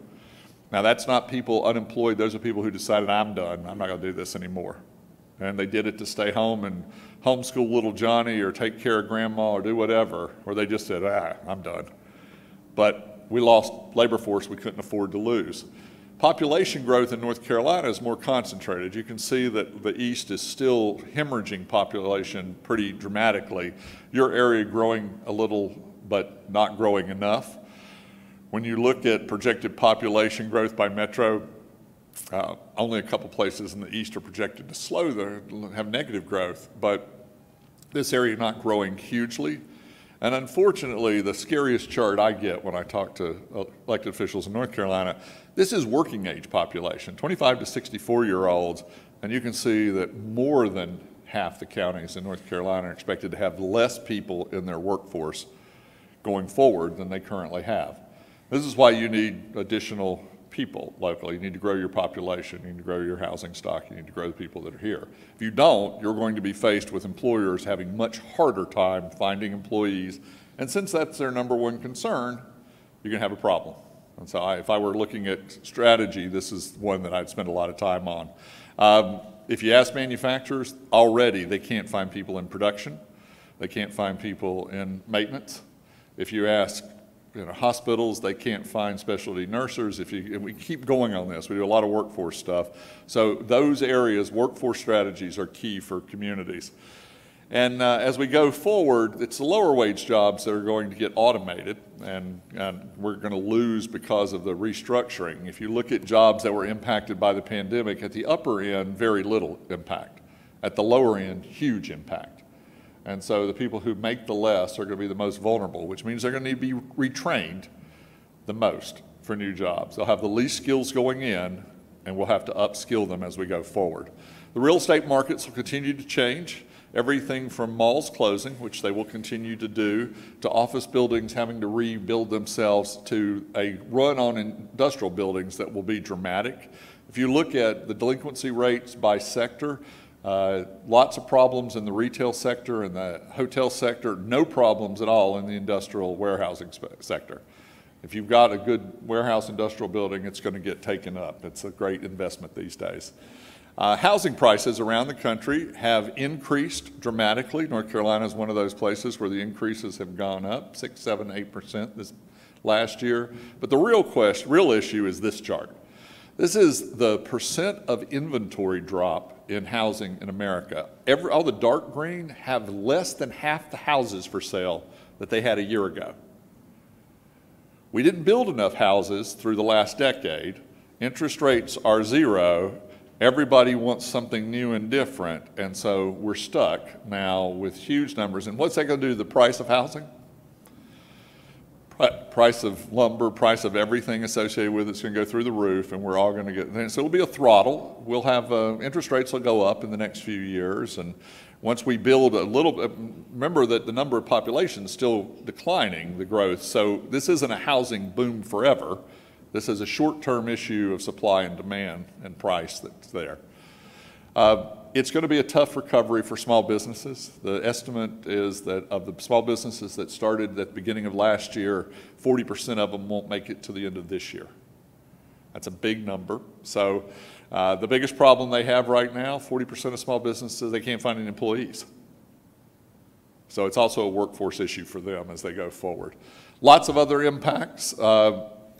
Now, that's not people unemployed. Those are people who decided, I'm done. I'm not going to do this anymore. And they did it to stay home and homeschool little Johnny or take care of grandma or do whatever, or they just said, I'm done. But we lost labor force we couldn't afford to lose. Population growth in North Carolina is more concentrated. You can see that the East is still hemorrhaging population pretty dramatically. Your area growing a little, but not growing enough. When you look at projected population growth by metro, only a couple places in the East are projected to slow, have negative growth, but this area not growing hugely. And unfortunately, the scariest chart I get when I talk to elected officials in North Carolina, this is working age population, 25 to 64-year-olds, and you can see that more than half the counties in North Carolina are expected to have less people in their workforce going forward than they currently have. This is why you need additional people locally. You need to grow your population, you need to grow your housing stock, you need to grow the people that are here. If you don't, you're going to be faced with employers having much harder time finding employees, and since that's their number one concern, you're going to have a problem. And so if I were looking at strategy, this is one that I'd spend a lot of time on. If you ask manufacturers, already they can't find people in production, they can't find people in maintenance. If you ask hospitals, they can't find specialty nurses. And we keep going on this. We do a lot of workforce stuff. So those areas, workforce strategies are key for communities. And as we go forward, it's the lower wage jobs that are going to get automated, and we're going to lose because of the restructuring. If you look at jobs that were impacted by the pandemic, at the upper end, very little impact. At the lower end, huge impact. And so the people who make the less are going to be the most vulnerable, which means they're going to need to be retrained the most for new jobs. They'll have the least skills going in, and we'll have to upskill them as we go forward. The real estate markets will continue to change. Everything from malls closing, which they will continue to do, to office buildings having to rebuild themselves, to a run on industrial buildings that will be dramatic. If you look at the delinquency rates by sector, lots of problems in the retail sector and the hotel sector, no problems at all in the industrial warehousing sector. If you've got a good warehouse industrial building, it's going to get taken up. It's a great investment these days. Housing prices around the country have increased dramatically. North Carolina is one of those places where the increases have gone up 6, 7, 8% this last year. But the real issue is this chart. This is the percent of inventory drop in housing in America. All the dark green have less than half the houses for sale that they had a year ago. We didn't build enough houses through the last decade. Interest rates are zero. Everybody wants something new and different, and so we're stuck now with huge numbers. And what's that going to do to the price of housing? Price of lumber, price of everything associated with it's going to go through the roof, and we're all going to get, so it'll be a throttle. We'll have, interest rates will go up in the next few years, and once we build a little bit, remember that the number of population is still declining, the growth, so this isn't a housing boom forever. This is a short-term issue of supply and demand and price that's there. It's going to be a tough recovery for small businesses. The estimate is that of the small businesses that started at the beginning of last year, 40% of them won't make it to the end of this year. That's a big number. So the biggest problem they have right now, 40% of small businesses, they can't find any employees. So it's also a workforce issue for them as they go forward. Lots of other impacts.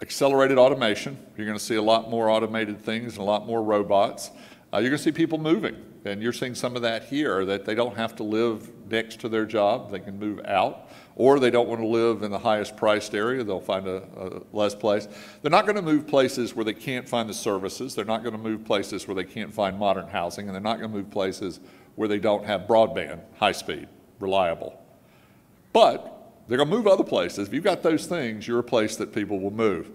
Accelerated automation. You're going to see a lot more automated things and a lot more robots. You're going to see people moving, and you're seeing some of that here, that they don't have to live next to their job. They can move out, or they don't want to live in the highest priced area. They'll find a less place. They're not going to move places where they can't find the services. They're not going to move places where they can't find modern housing, and they're not going to move places where they don't have broadband, high speed, reliable. But they're going to move other places. If you've got those things, you're a place that people will move.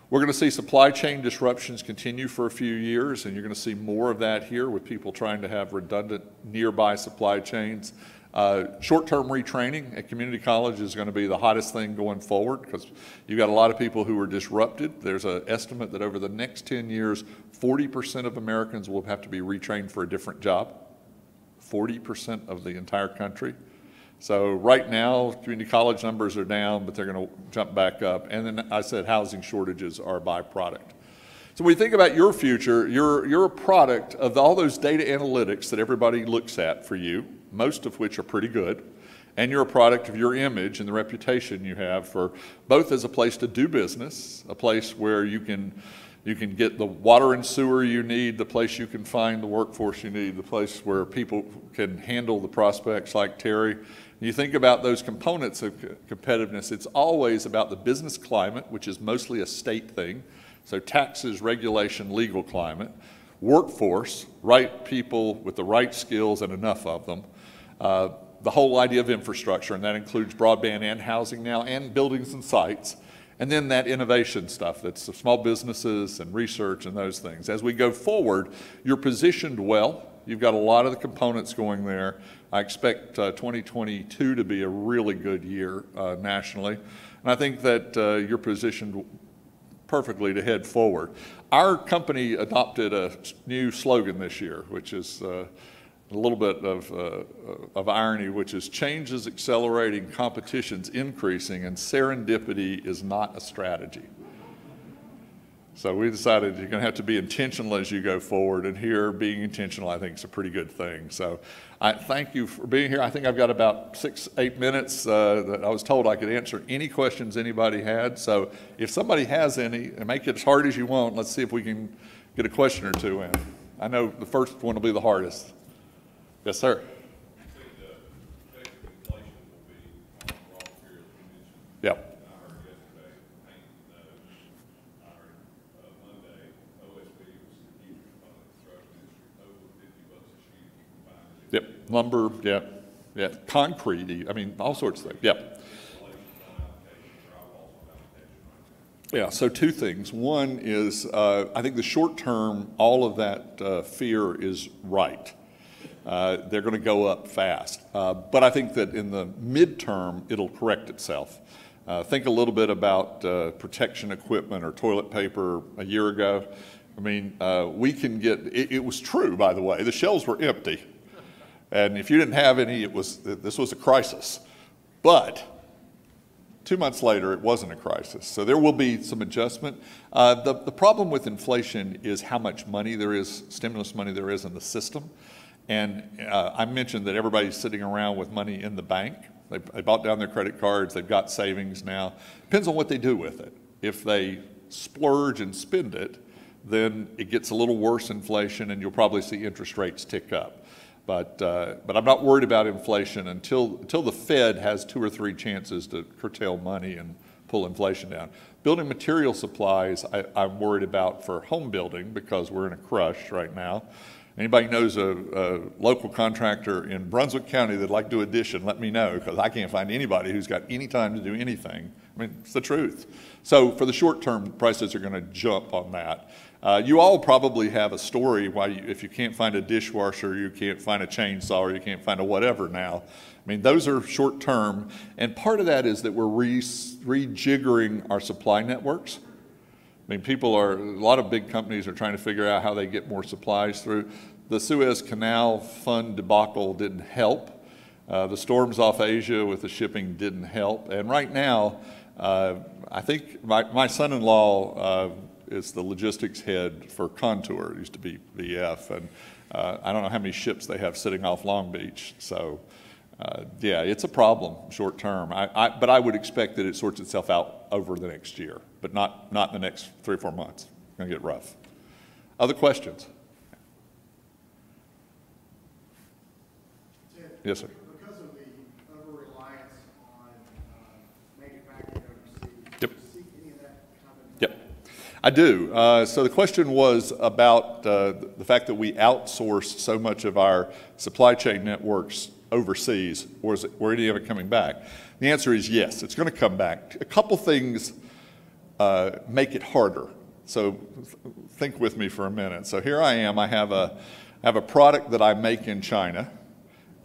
We're going to see supply chain disruptions continue for a few years, and you're going to see more of that here with people trying to have redundant nearby supply chains. Short-term retraining at community college is going to be the hottest thing going forward because you've got a lot of people who are disrupted. There's an estimate that over the next 10 years, 40% of Americans will have to be retrained for a different job. 40% of the entire country. So right now, community college numbers are down, but they're going to jump back up. And then I said housing shortages are a byproduct. So when you think about your future, you're a product of all those data analytics that everybody looks at for you, most of which are pretty good. And you're a product of your image and the reputation you have for both as a place to do business, a place where you can You can get the water and sewer you need, the place you can find the workforce you need, the place where people can handle the prospects like Terry. You think about those components of competitiveness, it's always about the business climate, which is mostly a state thing. So taxes, regulation, legal climate. Workforce, right people with the right skills and enough of them. The whole idea of infrastructure, and that includes broadband and housing now, and buildings and sites. And then that innovation stuff, that's the small businesses and research and those things. As we go forward, you're positioned well. You've got a lot of the components going there. I expect 2022 to be a really good year nationally. And I think that you're positioned perfectly to head forward. Our company adopted a new slogan this year, which is a little bit of irony, which is change is accelerating, competition's increasing, and serendipity is not a strategy. So we decided you're going to have to be intentional as you go forward, and here being intentional I think is a pretty good thing. So I thank you for being here. I think I've got about 6-8 minutes that I was told I could answer any questions anybody had. So if somebody has any, and make it as hard as you want, let's see if we can get a question or two in. I know the first one will be the hardest. Yes, sir. Yep. Yep, lumber, yeah, concrete, I mean, all sorts of things, yep. Yeah, so two things. One is, I think the short term, all of that fear is right. They're going to go up fast. But I think that in the midterm, it'll correct itself. Think a little bit about protection equipment or toilet paper a year ago. I mean, we can get, it was true, by the way, the shelves were empty. And if you didn't have any, this was a crisis. But 2 months later, it wasn't a crisis. So there will be some adjustment. The problem with inflation is how much money there is, stimulus money there is in the system. And I mentioned that everybody's sitting around with money in the bank. They bought down their credit cards. They've got savings now. Depends on what they do with it. If they splurge and spend it, then it gets a little worse inflation, and you'll probably see interest rates tick up. But I'm not worried about inflation until the Fed has 2 or 3 chances to curtail money and pull inflation down. Building material supplies, I'm worried about for home building because we're in a crush right now. Anybody knows a local contractor in Brunswick County that'd like to do addition, let me know, because I can't find anybody who's got any time to do anything. I mean, it's the truth. So for the short term, prices are going to jump on that. You all probably have a story why if you can't find a dishwasher, you can't find a chainsaw, or you can't find a whatever now. I mean, those are short term, and part of that is that we're rejiggering our supply networks. I mean, a lot of big companies are trying to figure out how they get more supplies through. The Suez Canal Fund debacle didn't help. The storms off Asia with the shipping didn't help. And right now, I think my son-in-law is the logistics head for Contour. It used to be VF, and I don't know how many ships they have sitting off Long Beach. So, yeah, it's a problem short term. But I would expect that it sorts itself out over the next year, but not in the next 3 or 4 months. It's going to get rough. Other questions? Ted, yes, sir. Because of the over-reliance on manufacturing overseas, Yep. do you see any of that coming? Yep, I do. So the question was about the fact that we outsourced so much of our supply chain networks overseas, or is it, were any of it coming back? The answer is yes, it's going to come back. A couple things make it harder. So think with me for a minute. So here I am, I have a product that I make in China,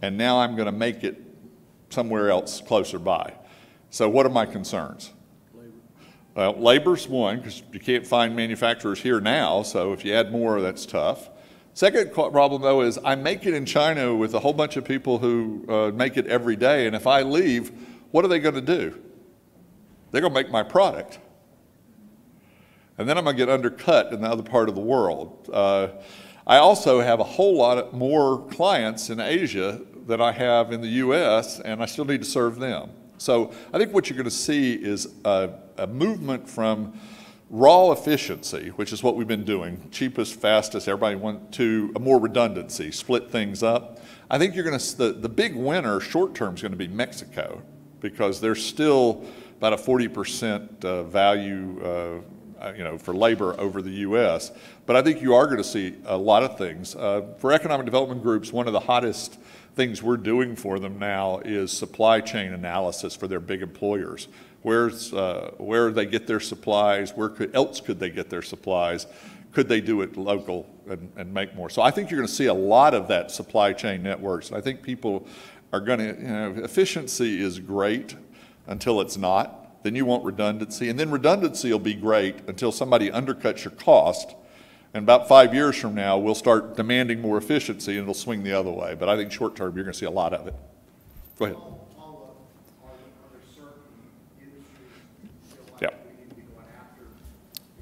and now I'm going to make it somewhere else closer by. So what are my concerns? Well, labor's one, because you can't find manufacturers here now, so if you add more, that's tough. Second problem, though, is I make it in China with a whole bunch of people who make it every day, and if I leave, what are they going to do? They're going to make my product. And then I'm going to get undercut in the other part of the world. I also have a whole lot more clients in Asia than I have in the U.S., and I still need to serve them. So I think what you're going to see is a movement from Raw efficiency, which is what we've been doing, cheapest, fastest, everybody went to a more redundancy, split things up. I think you're going to, the big winner short term is going to be Mexico, because there's still about a 40% value for labor over the U.S. But I think you are going to see a lot of things. For economic development groups, one of the hottest things we're doing for them now is supply chain analysis for their big employers. Where they get their supplies, where else could they get their supplies? Could they do it local and make more? So I think you're going to see a lot of that supply chain networks. I think people are going to, efficiency is great until it's not. Then you want redundancy, and then redundancy will be great until somebody undercuts your cost. And about 5 years from now, we'll start demanding more efficiency, and it'll swing the other way. But I think short term, you're going to see a lot of it. Go ahead.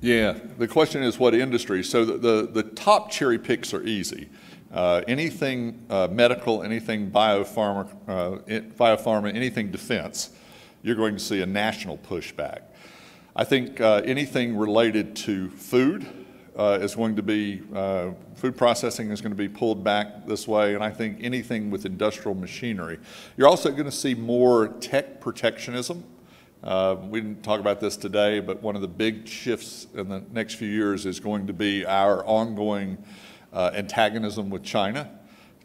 Yeah, the question is what industry. So the top cherry picks are easy. Anything medical, anything biopharma, anything defense, you're going to see a national pushback. I think anything related to food is going to be, food processing is going to be pulled back this way, and I think anything with industrial machinery. You're also going to see more tech protectionism. We didn't talk about this today, but one of the big shifts in the next few years is going to be our ongoing antagonism with China.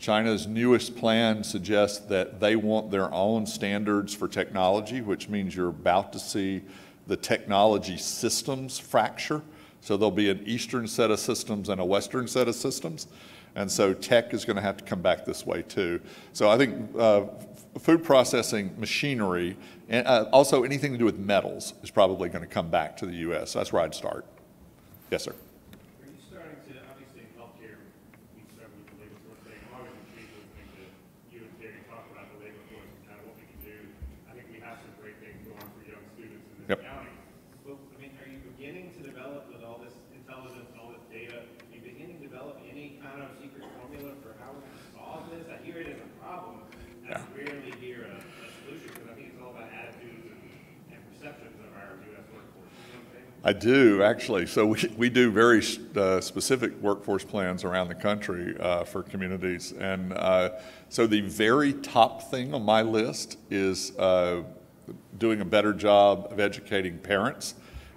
China's newest plan suggests that they want their own standards for technology, which means you're about to see the technology systems fracture. So there'll be an Eastern set of systems and a Western set of systems. And so tech is going to have to come back this way too. So I think food processing, machinery, and also anything to do with metals is probably going to come back to the U.S. That's where I'd start. Yes, sir. Are you starting to, obviously in healthcare, we start with the labor force thing. I'm always intrigued with things that you and Terry talk about the labor force and kind of what we can do. I think we have some great things going for young students in this county. But, I mean, are you beginning to develop with all this intelligence and all this data, are you beginning to develop any kind of secret formula for how we're going to solve this? I hear it as a problem. I rarely hear a solution, because I think it's all about attitudes and perceptions of our U.S. workforce. You know what I'm saying? I do, actually. So we do very specific workforce plans around the country for communities. And so the very top thing on my list is doing a better job of educating parents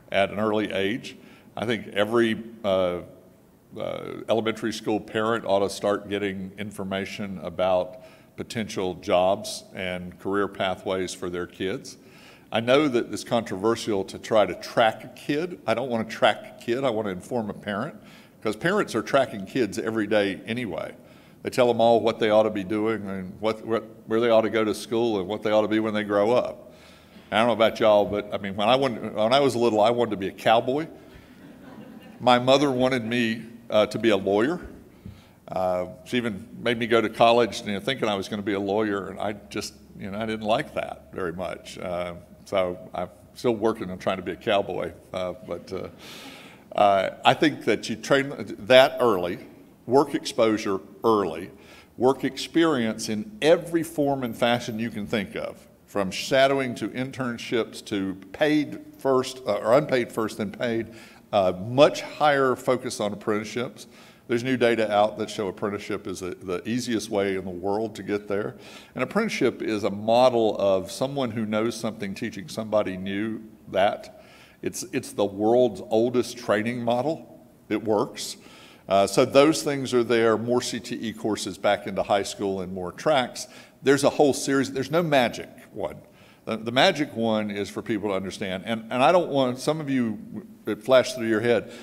at an early age. I think every elementary school parent ought to start getting information about potential jobs and career pathways for their kids. I know that it's controversial to try to track a kid. I don't want to track a kid. I want to inform a parent, because parents are tracking kids every day anyway. They tell them all what they ought to be doing and where they ought to go to school and what they ought to be when they grow up. I don't know about y'all, but I mean, when I was little, I wanted to be a cowboy. My mother wanted me to be a lawyer. She even made me go to college, thinking I was going to be a lawyer, and I just, I didn't like that very much. So I'm still working on trying to be a cowboy. But I think that you train that early, work exposure early, work experience in every form and fashion you can think of, from shadowing to internships to paid first, or unpaid first and paid, much higher focus on apprenticeships. There's new data out that show apprenticeship is the easiest way in the world to get there. An apprenticeship is a model of someone who knows something teaching somebody new that. It's the world's oldest training model. It works. So those things are there, more CTE courses back into high school and more tracks. There's a whole series. There's no magic one. The magic one is for people to understand. And I don't want, some of you, it flashed through your head,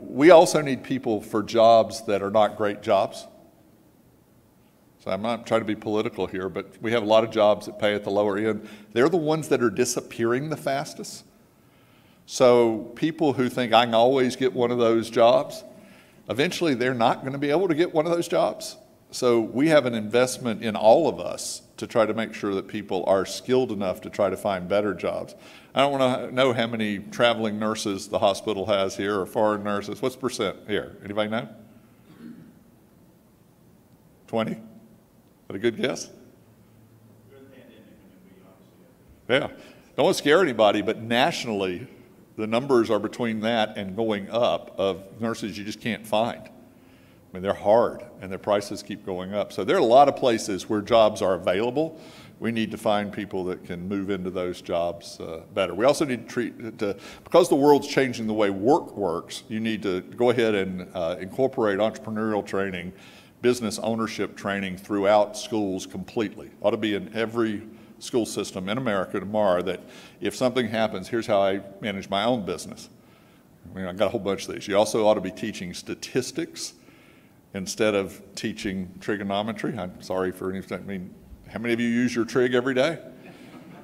we also need people for jobs that are not great jobs. So I'm not trying to be political here, but we have a lot of jobs that pay at the lower end. They're the ones that are disappearing the fastest. So people who think I can always get one of those jobs, eventually they're not going to be able to get one of those jobs. So we have an investment in all of us to try to make sure that people are skilled enough to try to find better jobs. I don't want to know how many traveling nurses the hospital has here, or foreign nurses. What's percent here? Anybody know? 20? Is that a good guess? Yeah. Don't want to scare anybody, but nationally, the numbers are between that and going up of nurses you just can't find. I mean, they're hard, and their prices keep going up. So there are a lot of places where jobs are available. We need to find people that can move into those jobs better. We also need to because the world's changing the way work works, you need to go ahead and incorporate entrepreneurial training, business ownership training throughout schools completely. Ought to be in every school system in America tomorrow, that if something happens, here's how I manage my own business. I mean, I've got a whole bunch of these. You also ought to be teaching statistics instead of teaching trigonometry. I'm sorry for anything. I mean, how many of you use your trig every day?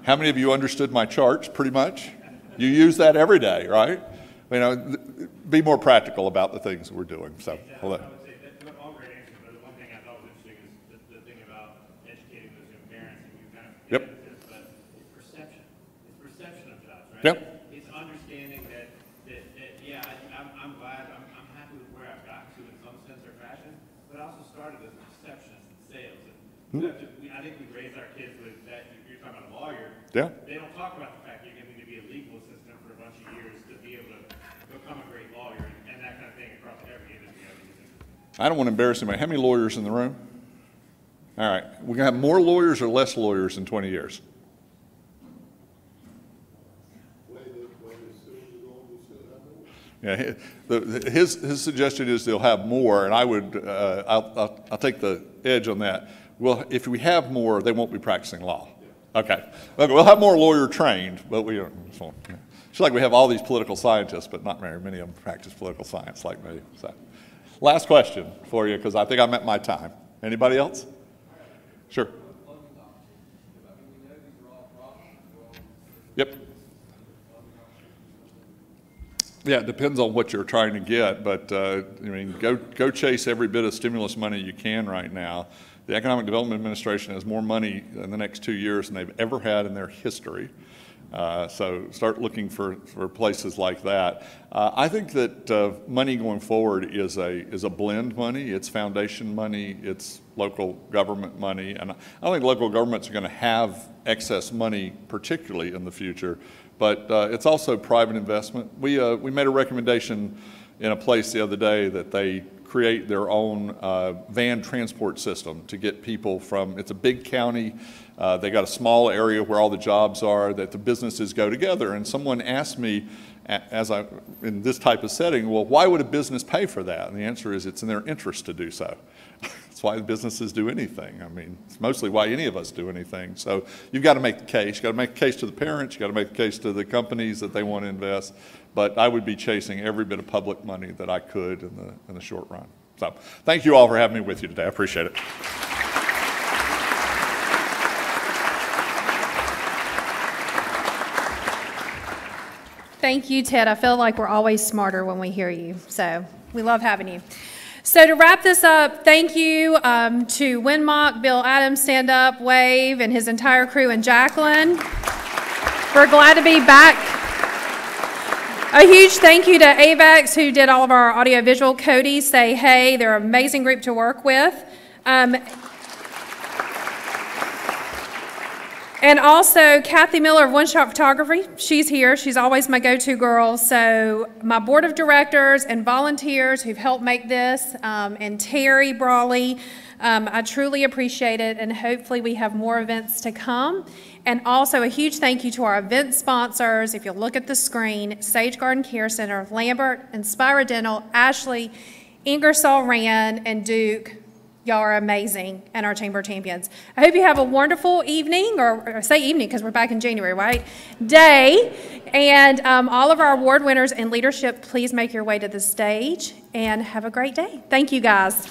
How many of you understood my charts pretty much? You use that every day, right? You know, be more practical about the things that we're doing. So, hold on. All great answers, but the one thing I thought was interesting is the thing about educating those young parents, and you kind of Yep. this, but it's perception. It's perception of jobs, right? Yep. It's understanding that yeah, I'm glad, I'm happy with where I've gotten to in some sense or fashion, but I also started as a receptionist in sales. And I think we raise our kids with that. You're talking about a lawyer. Yeah. They don't talk about the fact you're going to be a legal assistant for a bunch of years to be able to become a great lawyer and that kind of thing across every industry. I don't want to embarrass anybody. How many lawyers in the room? All right. We're going to have more lawyers or less lawyers in 20 years? Yeah, his suggestion is they'll have more, and I would I'll take the edge on that. Well, if we have more, they won't be practicing law. Okay, we'll have more lawyer trained, but we don't. It's like we have all these political scientists, but not very many of them practice political science like me. So, last question for you, because I think I'm at my time. Anybody else? Sure. Yep. Yeah, it depends on what you're trying to get, but I mean, go chase every bit of stimulus money you can right now. The Economic Development Administration has more money in the next 2 years than they've ever had in their history. So start looking for places like that. I think that money going forward is a blend money. It's foundation money. It's local government money. And I don't think local governments are going to have excess money, particularly in the future. But it's also private investment. We made a recommendation in a place the other day that they create their own van transport system to get people from, it's a big county, they got a small area where all the jobs are, that the businesses go together. And someone asked me, in this type of setting, well, why would a business pay for that? And the answer is it's in their interest to do so. That's why businesses do anything. I mean, it's mostly why any of us do anything. So you've got to make the case. You've got to make the case to the parents. You've got to make the case to the companies that they want to invest. But I would be chasing every bit of public money that I could in the short run. So thank you all for having me with you today. I appreciate it. Thank you, Ted. I feel like we're always smarter when we hear you, so we love having you. So to wrap this up, thank you to Winmock, Bill Adams, Stand Up, Wave, and his entire crew, and Jacqueline. We're glad to be back. A huge thank you to AVAX, who did all of our audiovisual. Cody, Say Hey, they're an amazing group to work with. And also Kathy Miller of One Shot Photography. She's here. She's always my go-to girl. So my board of directors and volunteers who've helped make this, and Terry Brawley, I truly appreciate it, and hopefully we have more events to come. And also a huge thank you to our event sponsors. If you look at the screen, Sage Garden Care Center, Lambert, Inspira Dental, Ashley, Ingersoll Rand, and Duke. Y'all are amazing, and our Chamber champions. I hope you have a wonderful evening, or say evening because we're back in January, right? Day. And all of our award winners in leadership, please make your way to the stage and have a great day. Thank you, guys.